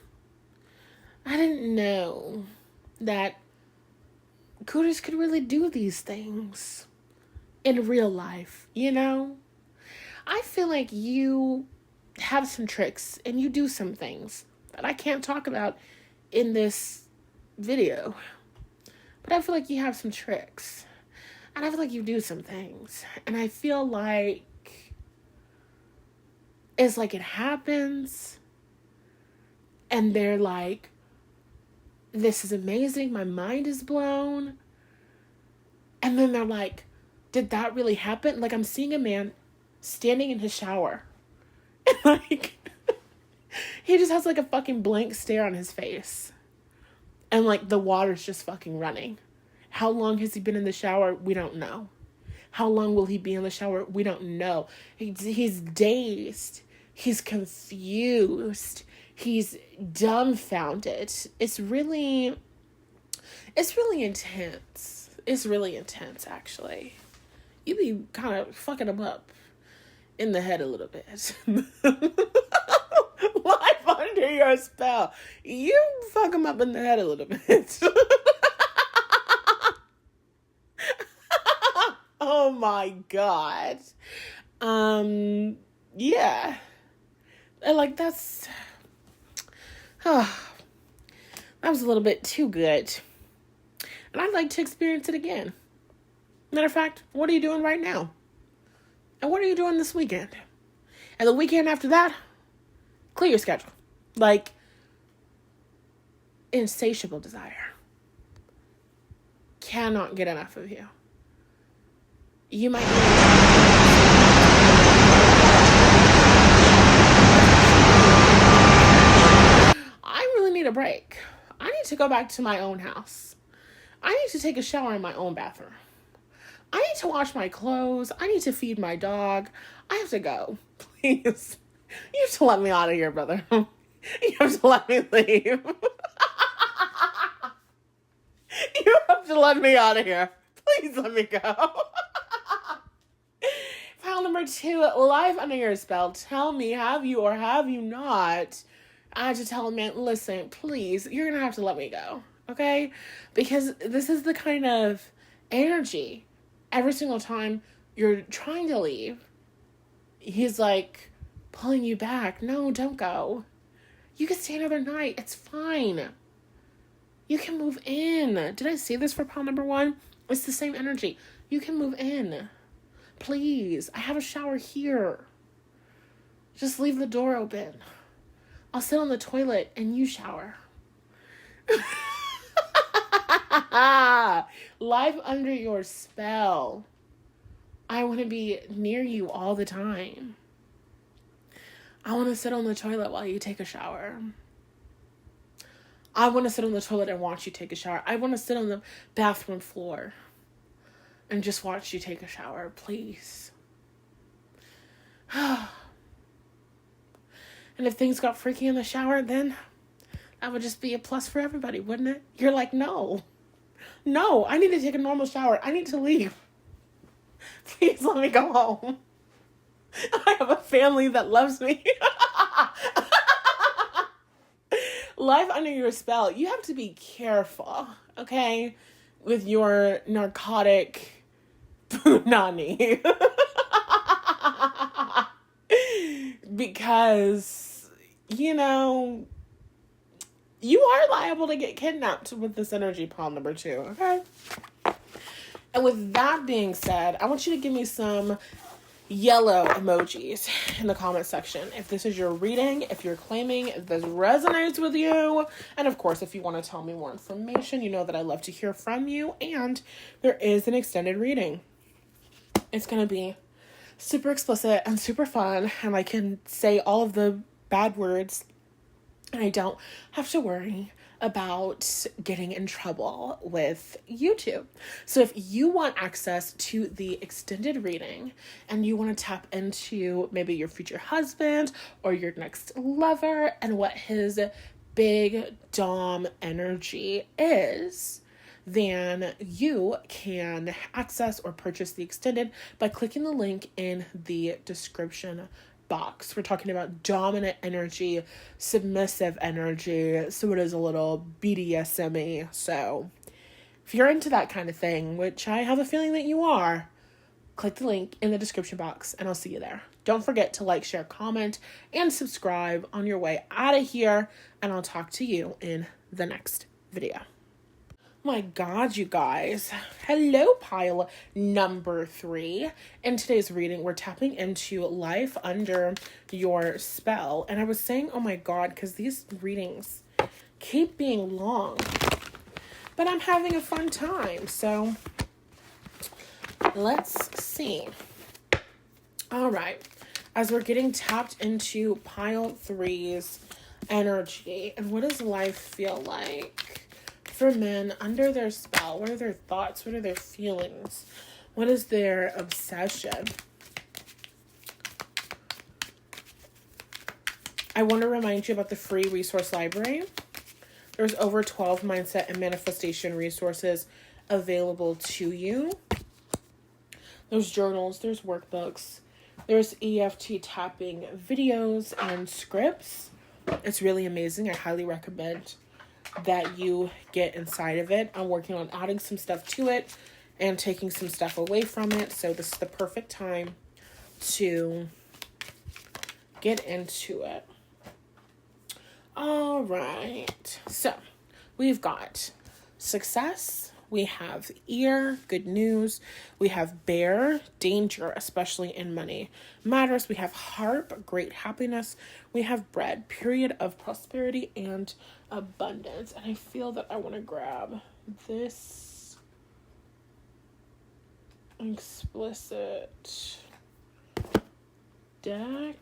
I didn't know that cooters could really do these things. in real life, you know? I feel like you have some tricks and you do some things that I can't talk about in this video. But I feel like you have some tricks. And I feel like you do some things. And I feel like it's like it happens. And they're like, this is amazing. My mind is blown. And then they're like, did that really happen? Like, I'm seeing a man standing in his shower. And like, he just has like a fucking blank stare on his face. And like, the water's just fucking running. How long has he been in the shower? We don't know. How long will he be in the shower? We don't know. He's dazed. He's confused. He's dumbfounded. It's really intense. It's really intense, actually. You be kind of fucking him up in the head a little bit. Life under your spell. You fuck him up in the head a little bit. Oh my God. Yeah. And like, that's... that was a little bit too good. And I'd like to experience it again. Matter of fact, what are you doing right now? And what are you doing this weekend? And the weekend after that, clear your schedule. Like, insatiable desire. Cannot get enough of you. You might I really need a break. I need to go back to my own house. I need to take a shower in my own bathroom. I need to wash my clothes. I need to feed my dog. I have to go. Please. You have to let me out of here, brother. You have to let me leave. You have to let me out of here. Please let me go. File number 2, life under your spell. Tell me, have you or have you not? I had to tell him, man, listen, please, you're going to have to let me go. Okay? Because this is the kind of energy. Every single time you're trying to leave, he's like pulling you back. No, don't go. You can stay another night. It's fine. You can move in. Did I say this for pile number 1? It's the same energy. You can move in. Please. I have a shower here. Just leave the door open. I'll sit on the toilet and you shower. Life under your spell. I want to be near you all the time. I want to sit on the toilet while you take a shower. I want to sit on the toilet and watch you take a shower. I want to sit on the bathroom floor and just watch you take a shower, please. And if things got freaky in the shower, then that would just be a plus for everybody, wouldn't it? You're like, no, I need to take a normal shower. I need to leave. Please let me go home. I have a family that loves me. Life under your spell. You have to be careful, okay, with your narcotic punani. Because, you know, you are liable to get kidnapped with this energy, pile number 2, okay? And with that being said, I want you to give me some yellow emojis in the comment section if this is your reading, if you're claiming this resonates with you, and of course if you want to tell me more information. You know that I love to hear from you, and there is an extended reading. It's going to be super explicit and super fun, and I can say all of the bad words and I don't have to worry about getting in trouble with YouTube. So if you want access to the extended reading and you want to tap into maybe your future husband or your next lover and what his big dom energy is, then you can access or purchase the extended by clicking the link in the description box. We're talking about dominant energy, submissive energy, so it is a little BDSM-y. So if you're into that kind of thing, which I have a feeling that you are, click the link in the description box and I'll see you there. Don't forget to like, share, comment, and subscribe on your way out of here. And I'll talk to you in the next video. My God, you guys. Hello, pile number 3. In today's reading, we're tapping into life under your spell. And I was saying, oh my God, because these readings keep being long. But I'm having a fun time. So let's see. All right. As we're getting tapped into pile 3's energy, and what does life feel like for men under their spell? What are their thoughts? What are their feelings? What is their obsession? I want to remind you about the free resource library. There's over 12 mindset and manifestation resources available to you. There's journals, there's workbooks, there's EFT tapping videos and scripts. It's really amazing. I highly recommend that you get inside of it. I'm working on adding some stuff to it and taking some stuff away from it. So this is the perfect time to get into it. All right. So we've got success. We have ear, good news. We have bear, danger, especially in money matters. We have harp, great happiness. We have bread, period of prosperity and abundance. And I feel that I want to grab this explicit deck.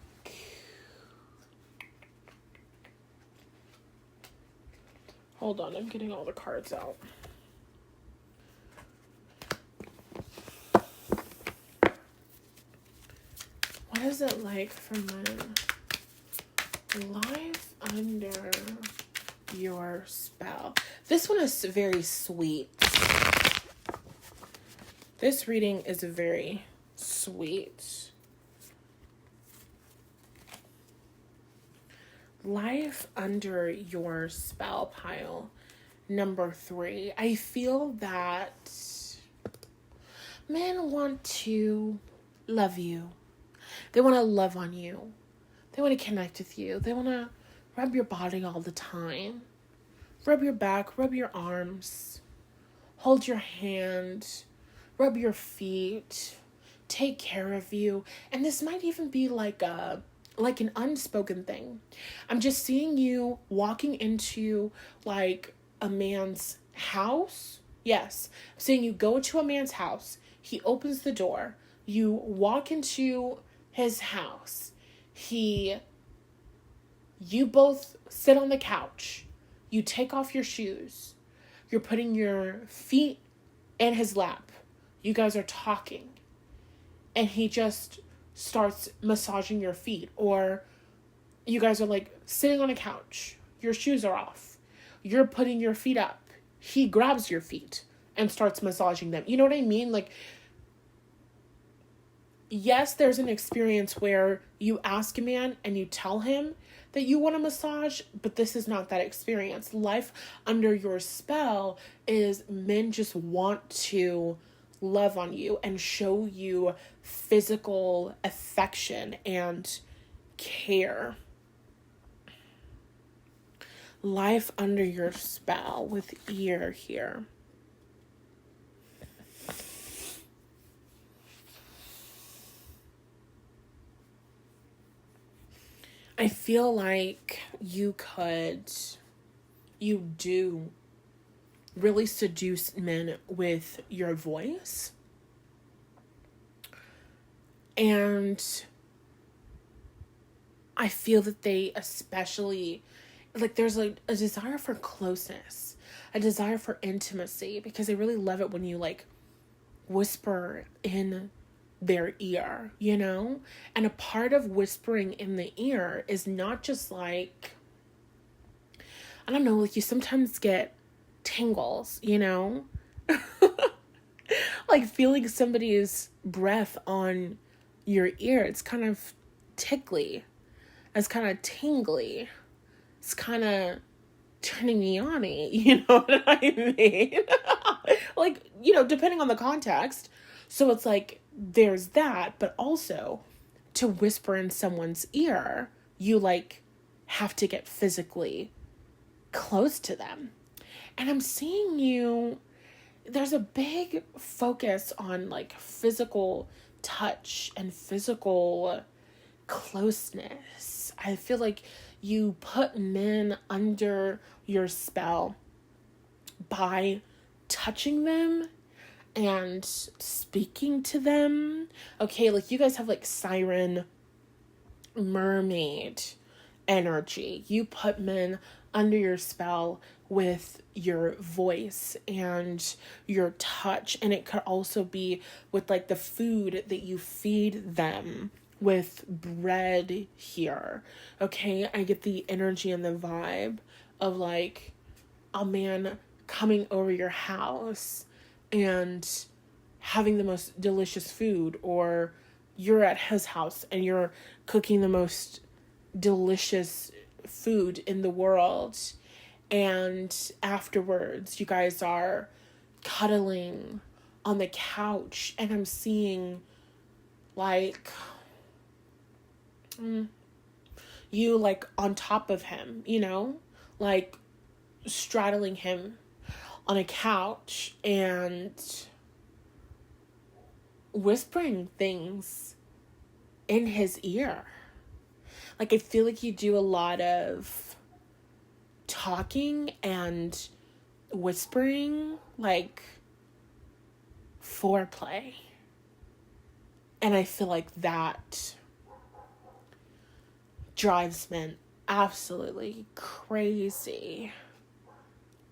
Hold on, I'm getting all the cards out. What is it like for men? Life under your spell. This one is very sweet. This reading is very sweet. Life under your spell, pile number 3. I feel that men want to love you. They want to love on you. They want to connect with you. They want to rub your body all the time. Rub your back, rub your arms, hold your hand, rub your feet, take care of you. And this might even be like an unspoken thing. I'm just seeing you walking into like a man's house. Yes. I'm seeing you go to a man's house. He opens the door. You walk into his house. You both sit on the couch. You take off your shoes. You're putting your feet in his lap. You guys are talking. And he just starts massaging your feet. Or you guys are like sitting on a couch. Your shoes are off. You're putting your feet up. He grabs your feet and starts massaging them. You know what I mean? Like, yes, there's an experience where you ask a man and you tell him that you want a massage, but this is not that experience. Life under your spell is men just want to love on you and show you physical affection and care. Life under your spell with ear here. I feel like you do really seduce men with your voice. And I feel that they especially, like, there's like a desire for closeness, a desire for intimacy, because they really love it when you like whisper in their ear, you know? And a part of whispering in the ear is not just like, I don't know, like you sometimes get tingles, you know? Like feeling somebody's breath on your ear. It's kind of tickly. It's kind of tingly. It's kind of turning me on-y, you know what I mean? Like, you know, depending on the context. So it's like there's that, but also to whisper in someone's ear, you like have to get physically close to them. And I'm seeing you, there's a big focus on like physical touch and physical closeness. I feel like you put men under your spell by touching them and speaking to them. Okay, like you guys have like siren, mermaid energy. You put men under your spell with your voice and your touch. And it could also be with like the food that you feed them with bread here. Okay, I get the energy and the vibe of like a man coming over your house and having the most delicious food, or you're at his house and you're cooking the most delicious food in the world, and afterwards you guys are cuddling on the couch, and I'm seeing like you like on top of him, you know, like straddling him on a couch and whispering things in his ear. Like I feel like you do a lot of talking and whispering, like foreplay. And I feel like that drives men absolutely crazy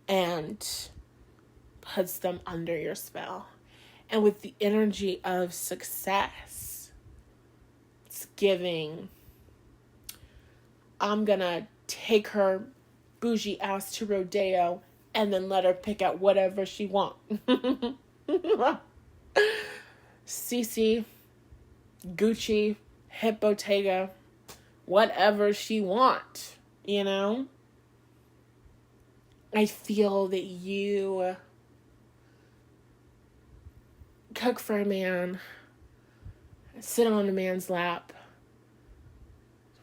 and puts them under your spell. And with the energy of success, it's giving, I'm gonna take her bougie ass to Rodeo and then let her pick out whatever she wants. CC, Gucci, Hip Bottega, whatever she want, you know? I feel that you cook for a man, sit on a man's lap,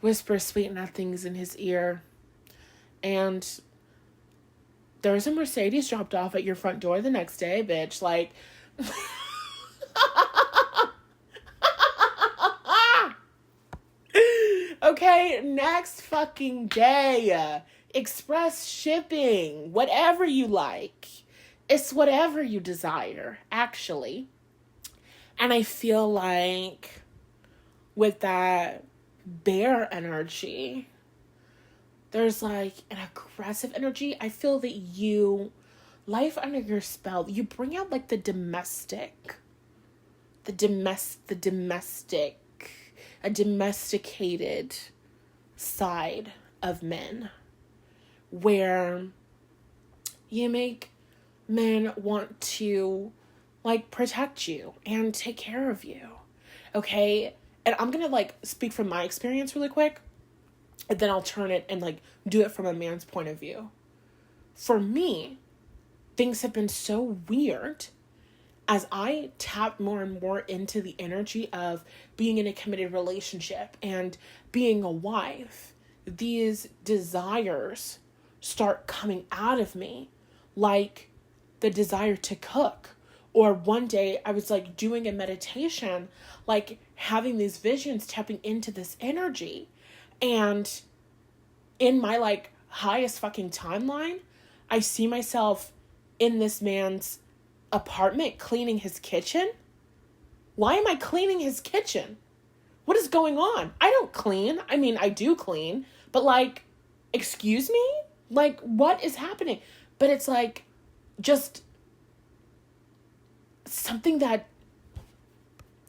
whisper sweet nothings in his ear, and there's a Mercedes dropped off at your front door the next day, bitch. Like, okay, next fucking day. Express shipping, whatever you like. It's whatever you desire, actually. And I feel like with that bear energy, there's like an aggressive energy. I feel that you, life under your spell, you bring out like a domesticated side of men, where you make men want to like protect you and take care of you. Okay? And I'm gonna like speak from my experience really quick, and then I'll turn it and like do it from a man's point of view. For me, things have been so weird as I tap more and more into the energy of being in a committed relationship and being a wife. These desires start coming out of me, like the desire to cook. Or one day I was like doing a meditation, like having these visions, tapping into this energy. And in my like highest fucking timeline, I see myself in this man's apartment cleaning his kitchen. Why am I cleaning his kitchen? What is going on? I don't clean. I mean, I do clean, but like, excuse me? Like, what is happening? But it's like, just something that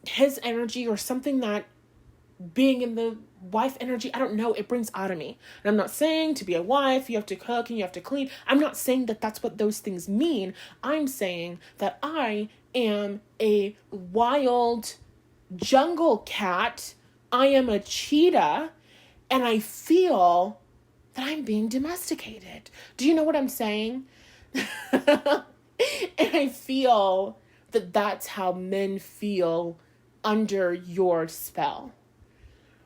his energy, or something that being in the wife energy, I don't know, it brings out of me. And I'm not saying to be a wife, you have to cook and you have to clean. I'm not saying that that's what those things mean. I'm saying that I am a wild jungle cat. I am a cheetah, and I feel that I'm being domesticated. Do you know what I'm saying? And I feel that that's how men feel under your spell,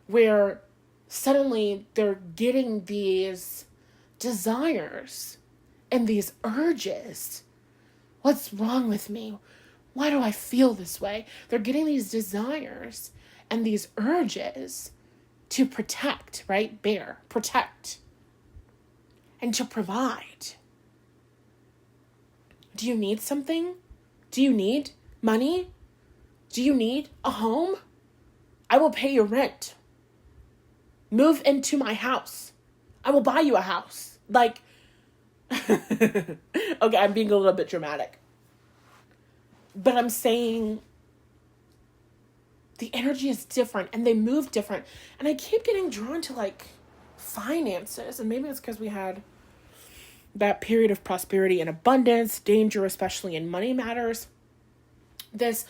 where suddenly they're getting these desires and these urges. What's wrong with me? Why do I feel this way? They're getting these desires and these urges to protect, right? Bear, protect, and to provide. Do you need something? Do you need money? Do you need a home? I will pay your rent. Move into my house. I will buy you a house. Like, okay, I'm being a little bit dramatic. But I'm saying the energy is different and they move different. And I keep getting drawn to like finances. And maybe it's because we had that period of prosperity and abundance, danger, especially in money matters. This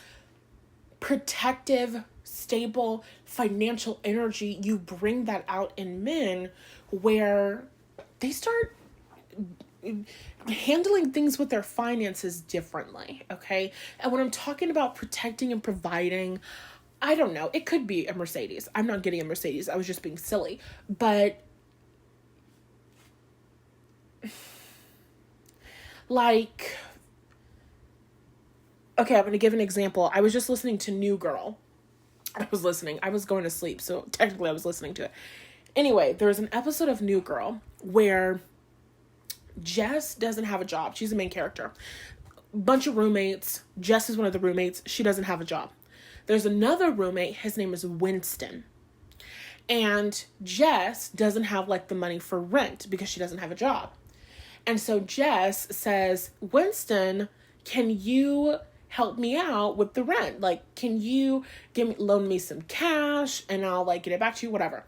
protective, stable financial energy, you bring that out in men where they start handling things with their finances differently, okay? And when I'm talking about protecting and providing, I don't know, it could be a Mercedes. I'm not getting a Mercedes. I was just being silly. But like, okay, I'm going to give an example. I was just listening to New Girl. I was going to sleep, so technically I was listening to it. Anyway, there was an episode of New Girl where Jess doesn't have a job. She's the main character. Bunch of roommates. Jess is one of the roommates. She doesn't have a job. There's another roommate. His name is Winston. And Jess doesn't have like the money for rent because she doesn't have a job. And so Jess says, Winston, can you help me out with the rent? Like, can you loan me some cash and I'll like get it back to you, whatever.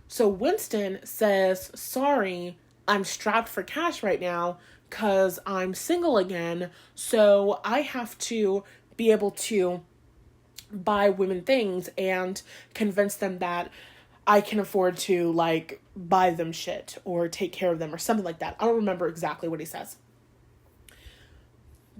So Winston says, sorry, I'm strapped for cash right now because I'm single again. So I have to be able to buy women things and convince them that I can afford to like buy them shit or take care of them or something like that. I don't remember exactly what he says.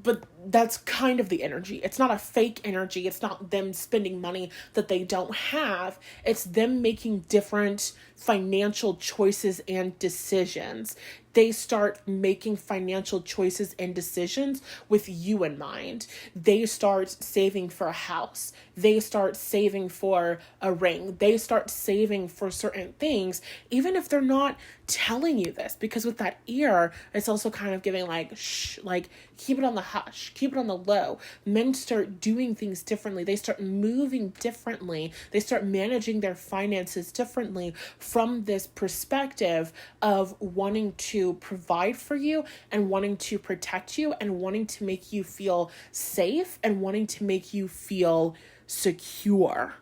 But that's kind of the energy. It's not a fake energy. It's not them spending money that they don't have. It's them making different financial choices and decisions. They start making financial choices and decisions with you in mind. They start saving for a house. They start saving for a ring. They start saving for certain things, even if they're not telling you this, because with that ear, it's also kind of giving like, shh, like keep it on the hush, keep it on the low. Men start doing things differently. They start moving differently. They start managing their finances differently from this perspective of wanting to provide for you and wanting to protect you and wanting to make you feel safe and wanting to make you feel secure.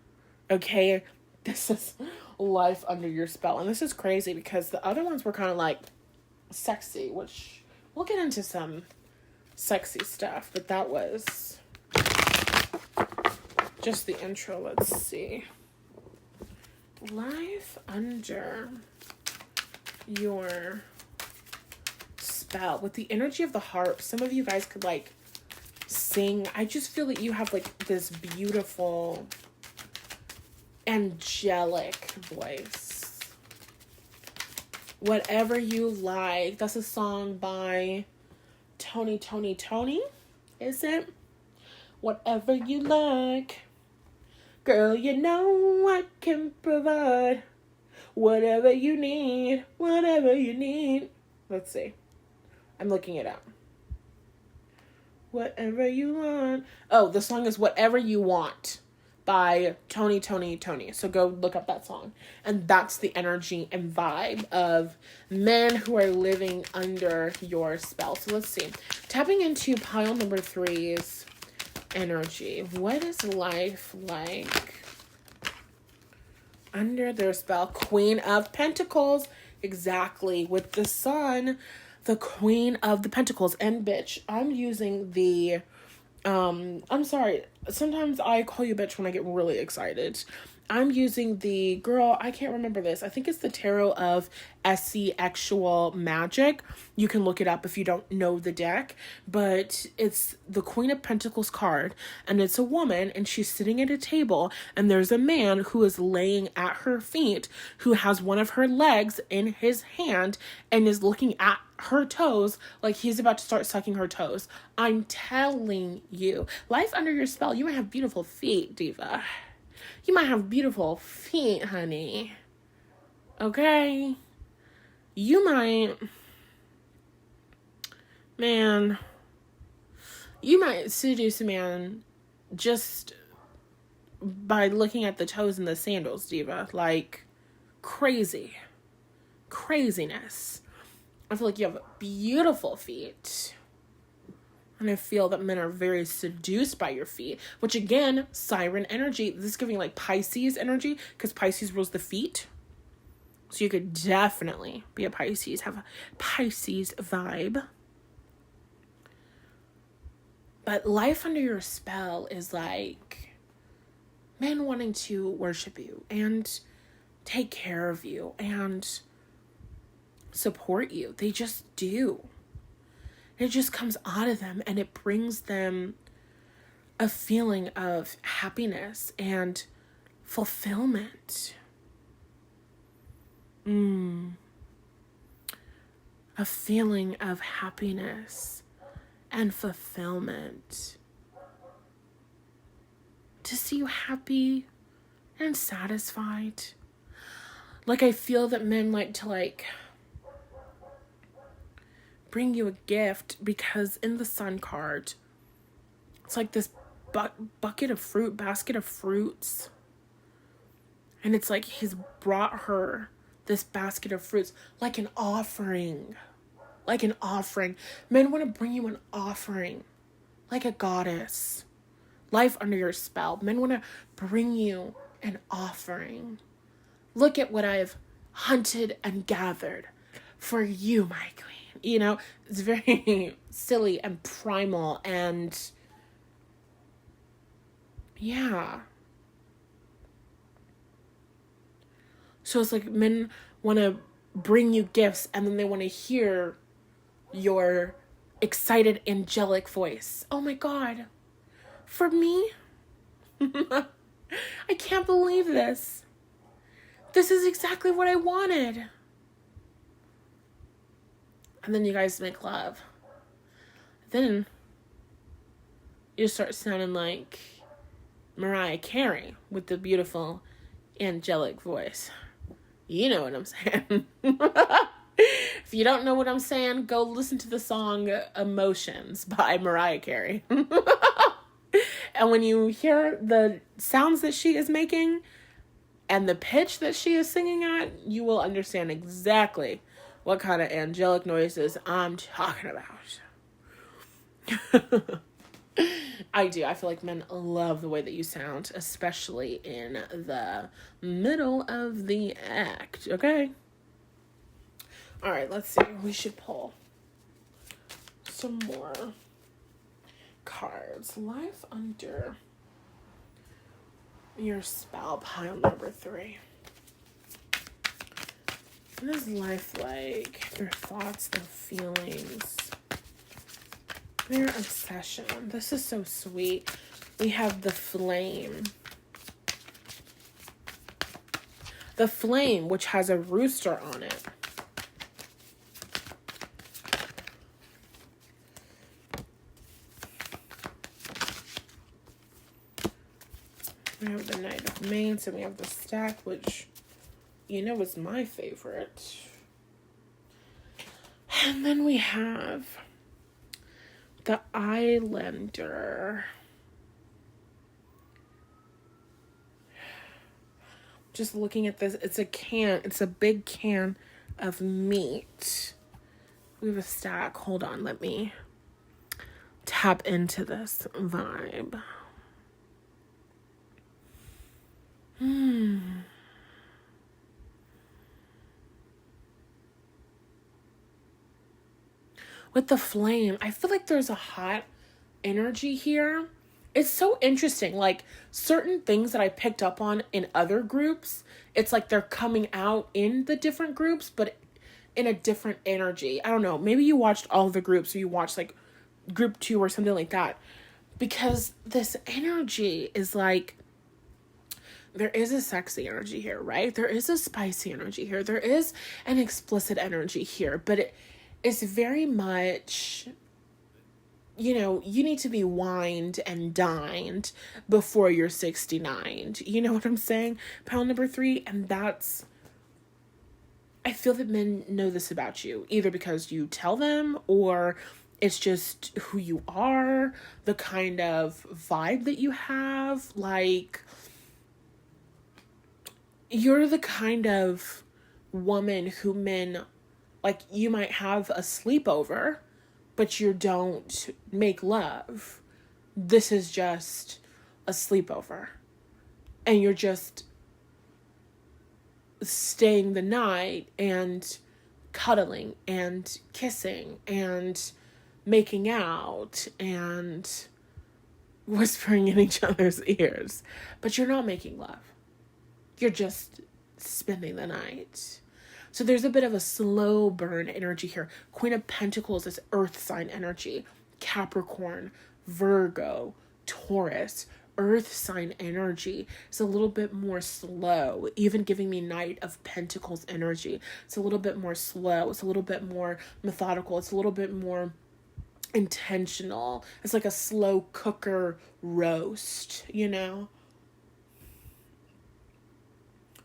Okay? This is life under your spell. And this is crazy because the other ones were kind of like sexy, which we'll get into some sexy stuff, but that was just the intro. Let's see. Life under your spell. With the energy of the harp, some of you guys could like sing. I just feel that you have like this beautiful angelic voice. Whatever you like. That's a song by Tony, is it? Whatever you like. Girl, you know I can provide whatever you need. Let's see. I'm looking it up. Whatever you want. Oh, the song is Whatever You Want by Tony. So go look up that song. And that's the energy and vibe of men who are living under your spell. So let's see. Tapping into pile number 3's energy. What is life like under their spell? Queen of Pentacles. Exactly. With the sun, the Queen of the Pentacles. And bitch, I'm using the I'm sorry. Sometimes I call you bitch when I get really excited. I'm using the, girl, I can't remember this. I think it's the Tarot of Essie Actual Magic. You can look it up if you don't know the deck. But it's the Queen of Pentacles card. And it's a woman, and she's sitting at a table. And there's a man who is laying at her feet, who has one of her legs in his hand and is looking at her toes like he's about to start sucking her toes. I'm telling you. Life under your spell. You might have beautiful feet, diva. You might have beautiful feet, honey. Okay? You might... Man. You might seduce a man just by looking at the toes in the sandals, diva. Like, crazy. Craziness. I feel like you have beautiful feet. And I feel that men are very seduced by your feet, which again, siren energy. This is giving like Pisces energy because Pisces rules the feet. So you could definitely be a Pisces, have a Pisces vibe. But life under your spell is like men wanting to worship you and take care of you and support you. They just do. It just comes out of them, and it brings them a feeling of happiness and fulfillment. A feeling of happiness and fulfillment. To see you happy and satisfied. Like, I feel that men like to bring you a gift, because in the Sun card, it's like this basket of fruits. And it's like he's brought her this basket of fruits like an offering. Like an offering. Men want to bring you an offering. Like a goddess. Life under your spell. Men want to bring you an offering. Look at what I've hunted and gathered for you, my queen. You know, it's very silly and primal and yeah. So it's like men want to bring you gifts, and then they want to hear your excited angelic voice. Oh my God. For me? I can't believe this. This is exactly what I wanted. And then you guys make love. Then you start sounding like Mariah Carey with the beautiful angelic voice. You know what I'm saying. If you don't know what I'm saying, go listen to the song Emotions by Mariah Carey. And when you hear the sounds that she is making and the pitch that she is singing at, you will understand exactly what kind of angelic noises I'm talking about. I do. I feel like men love the way that you sound, especially in the middle of the act. Okay? All right, let's see. We should pull some more cards. Life under your spell, pile number 3. What is life like? Their thoughts, their feelings, their obsession. This is so sweet. We have the flame. The flame, which has a rooster on it. We have the Knight of Mains, and we have the Stack, which, you know, is my favorite. And then we have the Islander. Just looking at this, it's a big can of meat. We have a Stack. Hold on, let me tap into this vibe. With the flame, I feel like there's a hot energy here, It's so interesting. Like certain things that I picked up on in other groups, it's like they're coming out in the different groups, but in a different energy. I don't know. Maybe you watched all the groups or you watched like group 2 or something like that. Because this energy is like, there is a sexy energy here, right? There is a spicy energy here. There is an explicit energy here, but it is very much, you know, you need to be wined and dined before you're 69. You know what I'm saying? Pound number 3. And that's, I feel that men know this about you, either because you tell them or it's just who you are, the kind of vibe that you have. Like, you're the kind of woman who men, like, you might have a sleepover, but you don't make love. This is just a sleepover. And you're just staying the night and cuddling and kissing and making out and whispering in each other's ears. But you're not making love. You're just spending the night. So there's a bit of a slow burn energy here. Queen of Pentacles is earth sign energy. Capricorn, Virgo, Taurus, earth sign energy. It's a little bit more slow, even giving me Knight of Pentacles energy. It's a little bit more slow. It's a little bit more methodical. It's a little bit more intentional. It's like a slow cooker roast, you know?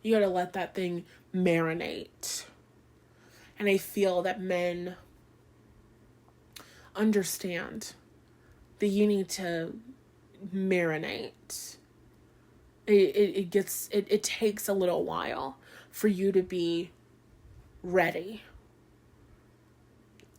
You gotta let that thing marinate. And I feel that men understand that you need to marinate. It takes a little while for you to be ready.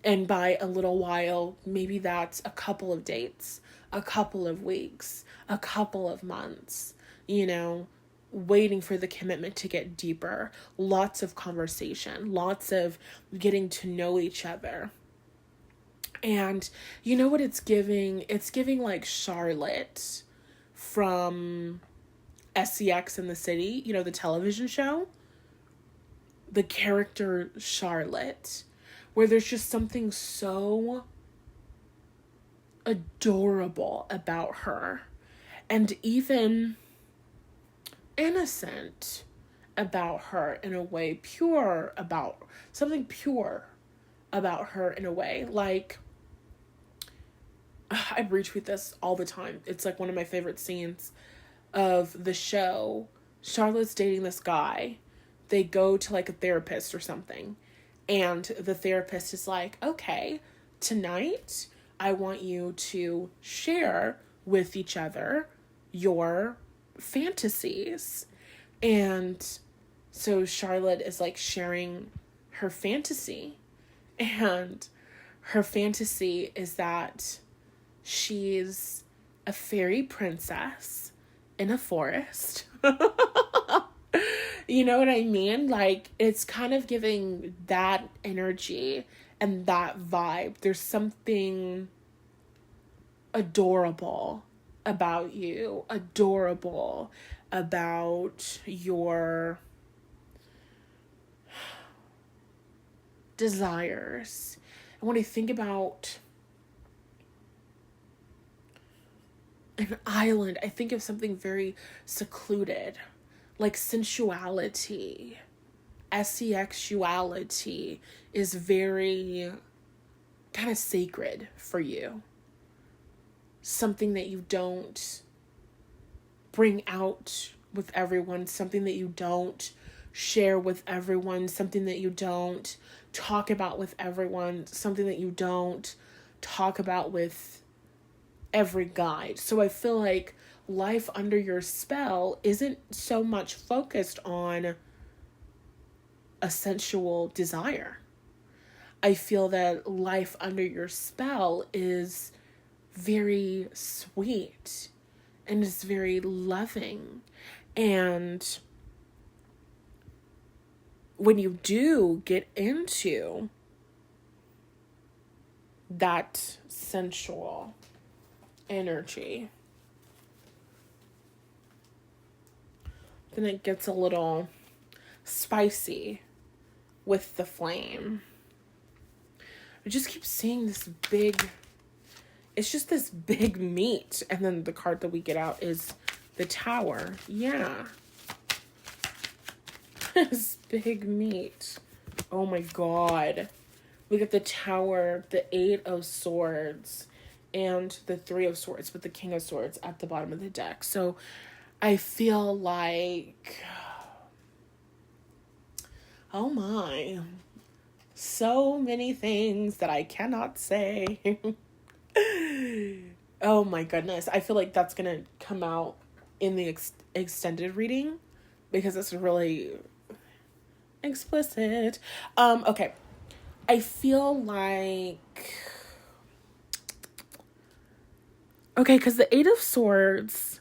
And by a little while, maybe that's a couple of dates, a couple of weeks, a couple of months, you know, waiting for the commitment to get deeper. Lots of conversation, lots of getting to know each other. And you know what it's giving? It's giving like Charlotte from SEX in the City, you know, the television show. The character Charlotte, where there's just something so adorable about her and even innocent about her in a way, pure about something pure about her in a way. Like, I retweet this all the time. It's like one of my favorite scenes of the show. Charlotte's dating this guy. They go to like a therapist or something. And the therapist is like, okay, tonight I want you to share with each other your fantasies. And so Charlotte is like sharing her fantasy. And her fantasy is that she's a fairy princess in a forest. You know what I mean? Like, it's kind of giving that energy and that vibe. There's something adorable about you, adorable about your desires. And when I think about an island, I think of something very secluded, like sensuality. Sexuality is very kind of sacred for you. Something that you don't bring out with everyone, something that you don't share with everyone, something that you don't talk about with everyone, something that you don't talk about with every guy. So I feel like life under your spell isn't so much focused on a sensual desire. I feel that life under your spell is very sweet and is very loving. And when you do get into that sensual energy, then it gets a little spicy with the flame. I just keep seeing this big, it's just this big meat. And then the card that we get out is the Tower. Yeah. This big meat. Oh my God. We get the Tower, the 8 of Swords, and the 3 of Swords, with the King of Swords at the bottom of the deck. So I feel like, oh my, so many things that I cannot say. Oh my goodness. I feel like that's going to come out in the extended reading because it's really explicit. Okay. I feel like, okay, because the 8 of Swords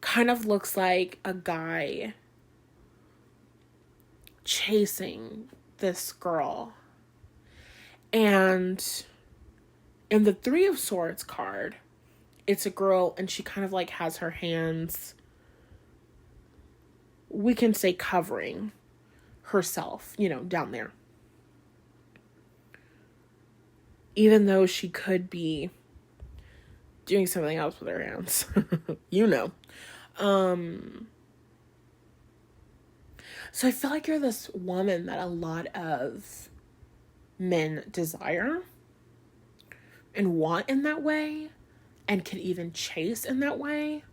kind of looks like a guy chasing this girl. And in the 3 of Swords card, it's a girl and she kind of like has her hands, we can say, covering herself, you know, down there. Even though she could be doing something else with her hands. You know. So I feel like you're this woman that a lot of men desire and want in that way, and can even chase in that way,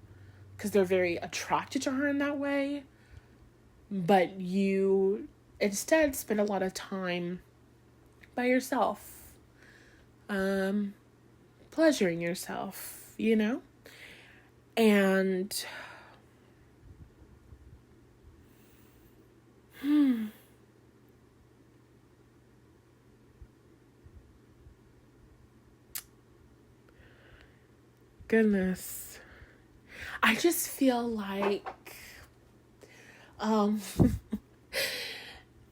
because they're very attracted to her in that way. But you instead spend a lot of time by yourself, pleasuring yourself, you know? And goodness, I just feel like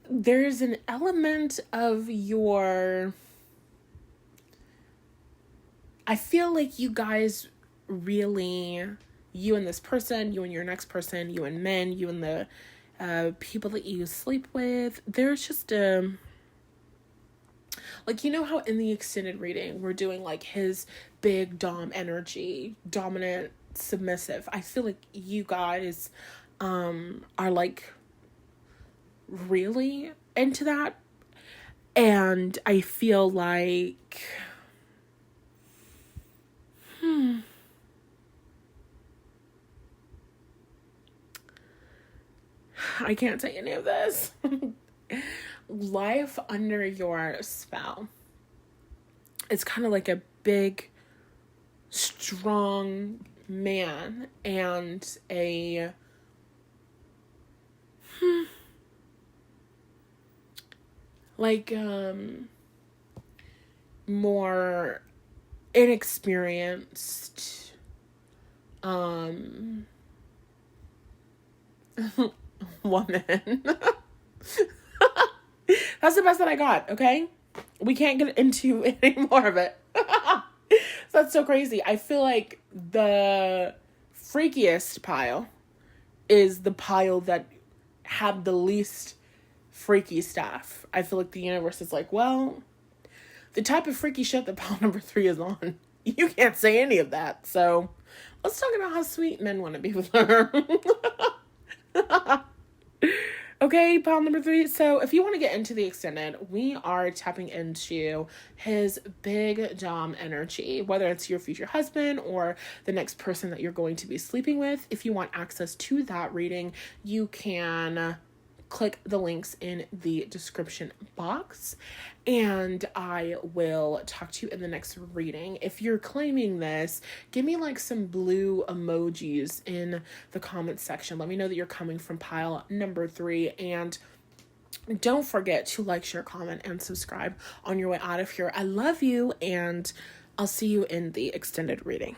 there's an element of your, I feel like you guys really, you and this person, you and your next person, you and men, you and the people that you sleep with, there's just like, you know how in the extended reading we're doing like his big dom energy, dominant, submissive. I feel like you guys are like really into that. And I feel like I can't say any of this. Life under your spell. It's kind of like a big, strong man and a like more inexperienced woman. That's the best that I got, okay? We can't get into any more of it. That's so crazy. I feel like the freakiest pile is the pile that had the least freaky stuff. I feel like the universe is like, well, the type of freaky shit that pile number 3 is on, you can't say any of that. So let's talk about how sweet men want to be with her. Okay, pile number 3. So if you want to get into the extended, we are tapping into his big dom energy, whether it's your future husband or the next person that you're going to be sleeping with. If you want access to that reading, you can click the links in the description box, and I will talk to you in the next reading. If you're claiming this, give me like some blue emojis in the comments section. Let me know that you're coming from pile number 3, and don't forget to like, share, comment, and subscribe on your way out of here. I love you, and I'll see you in the extended reading.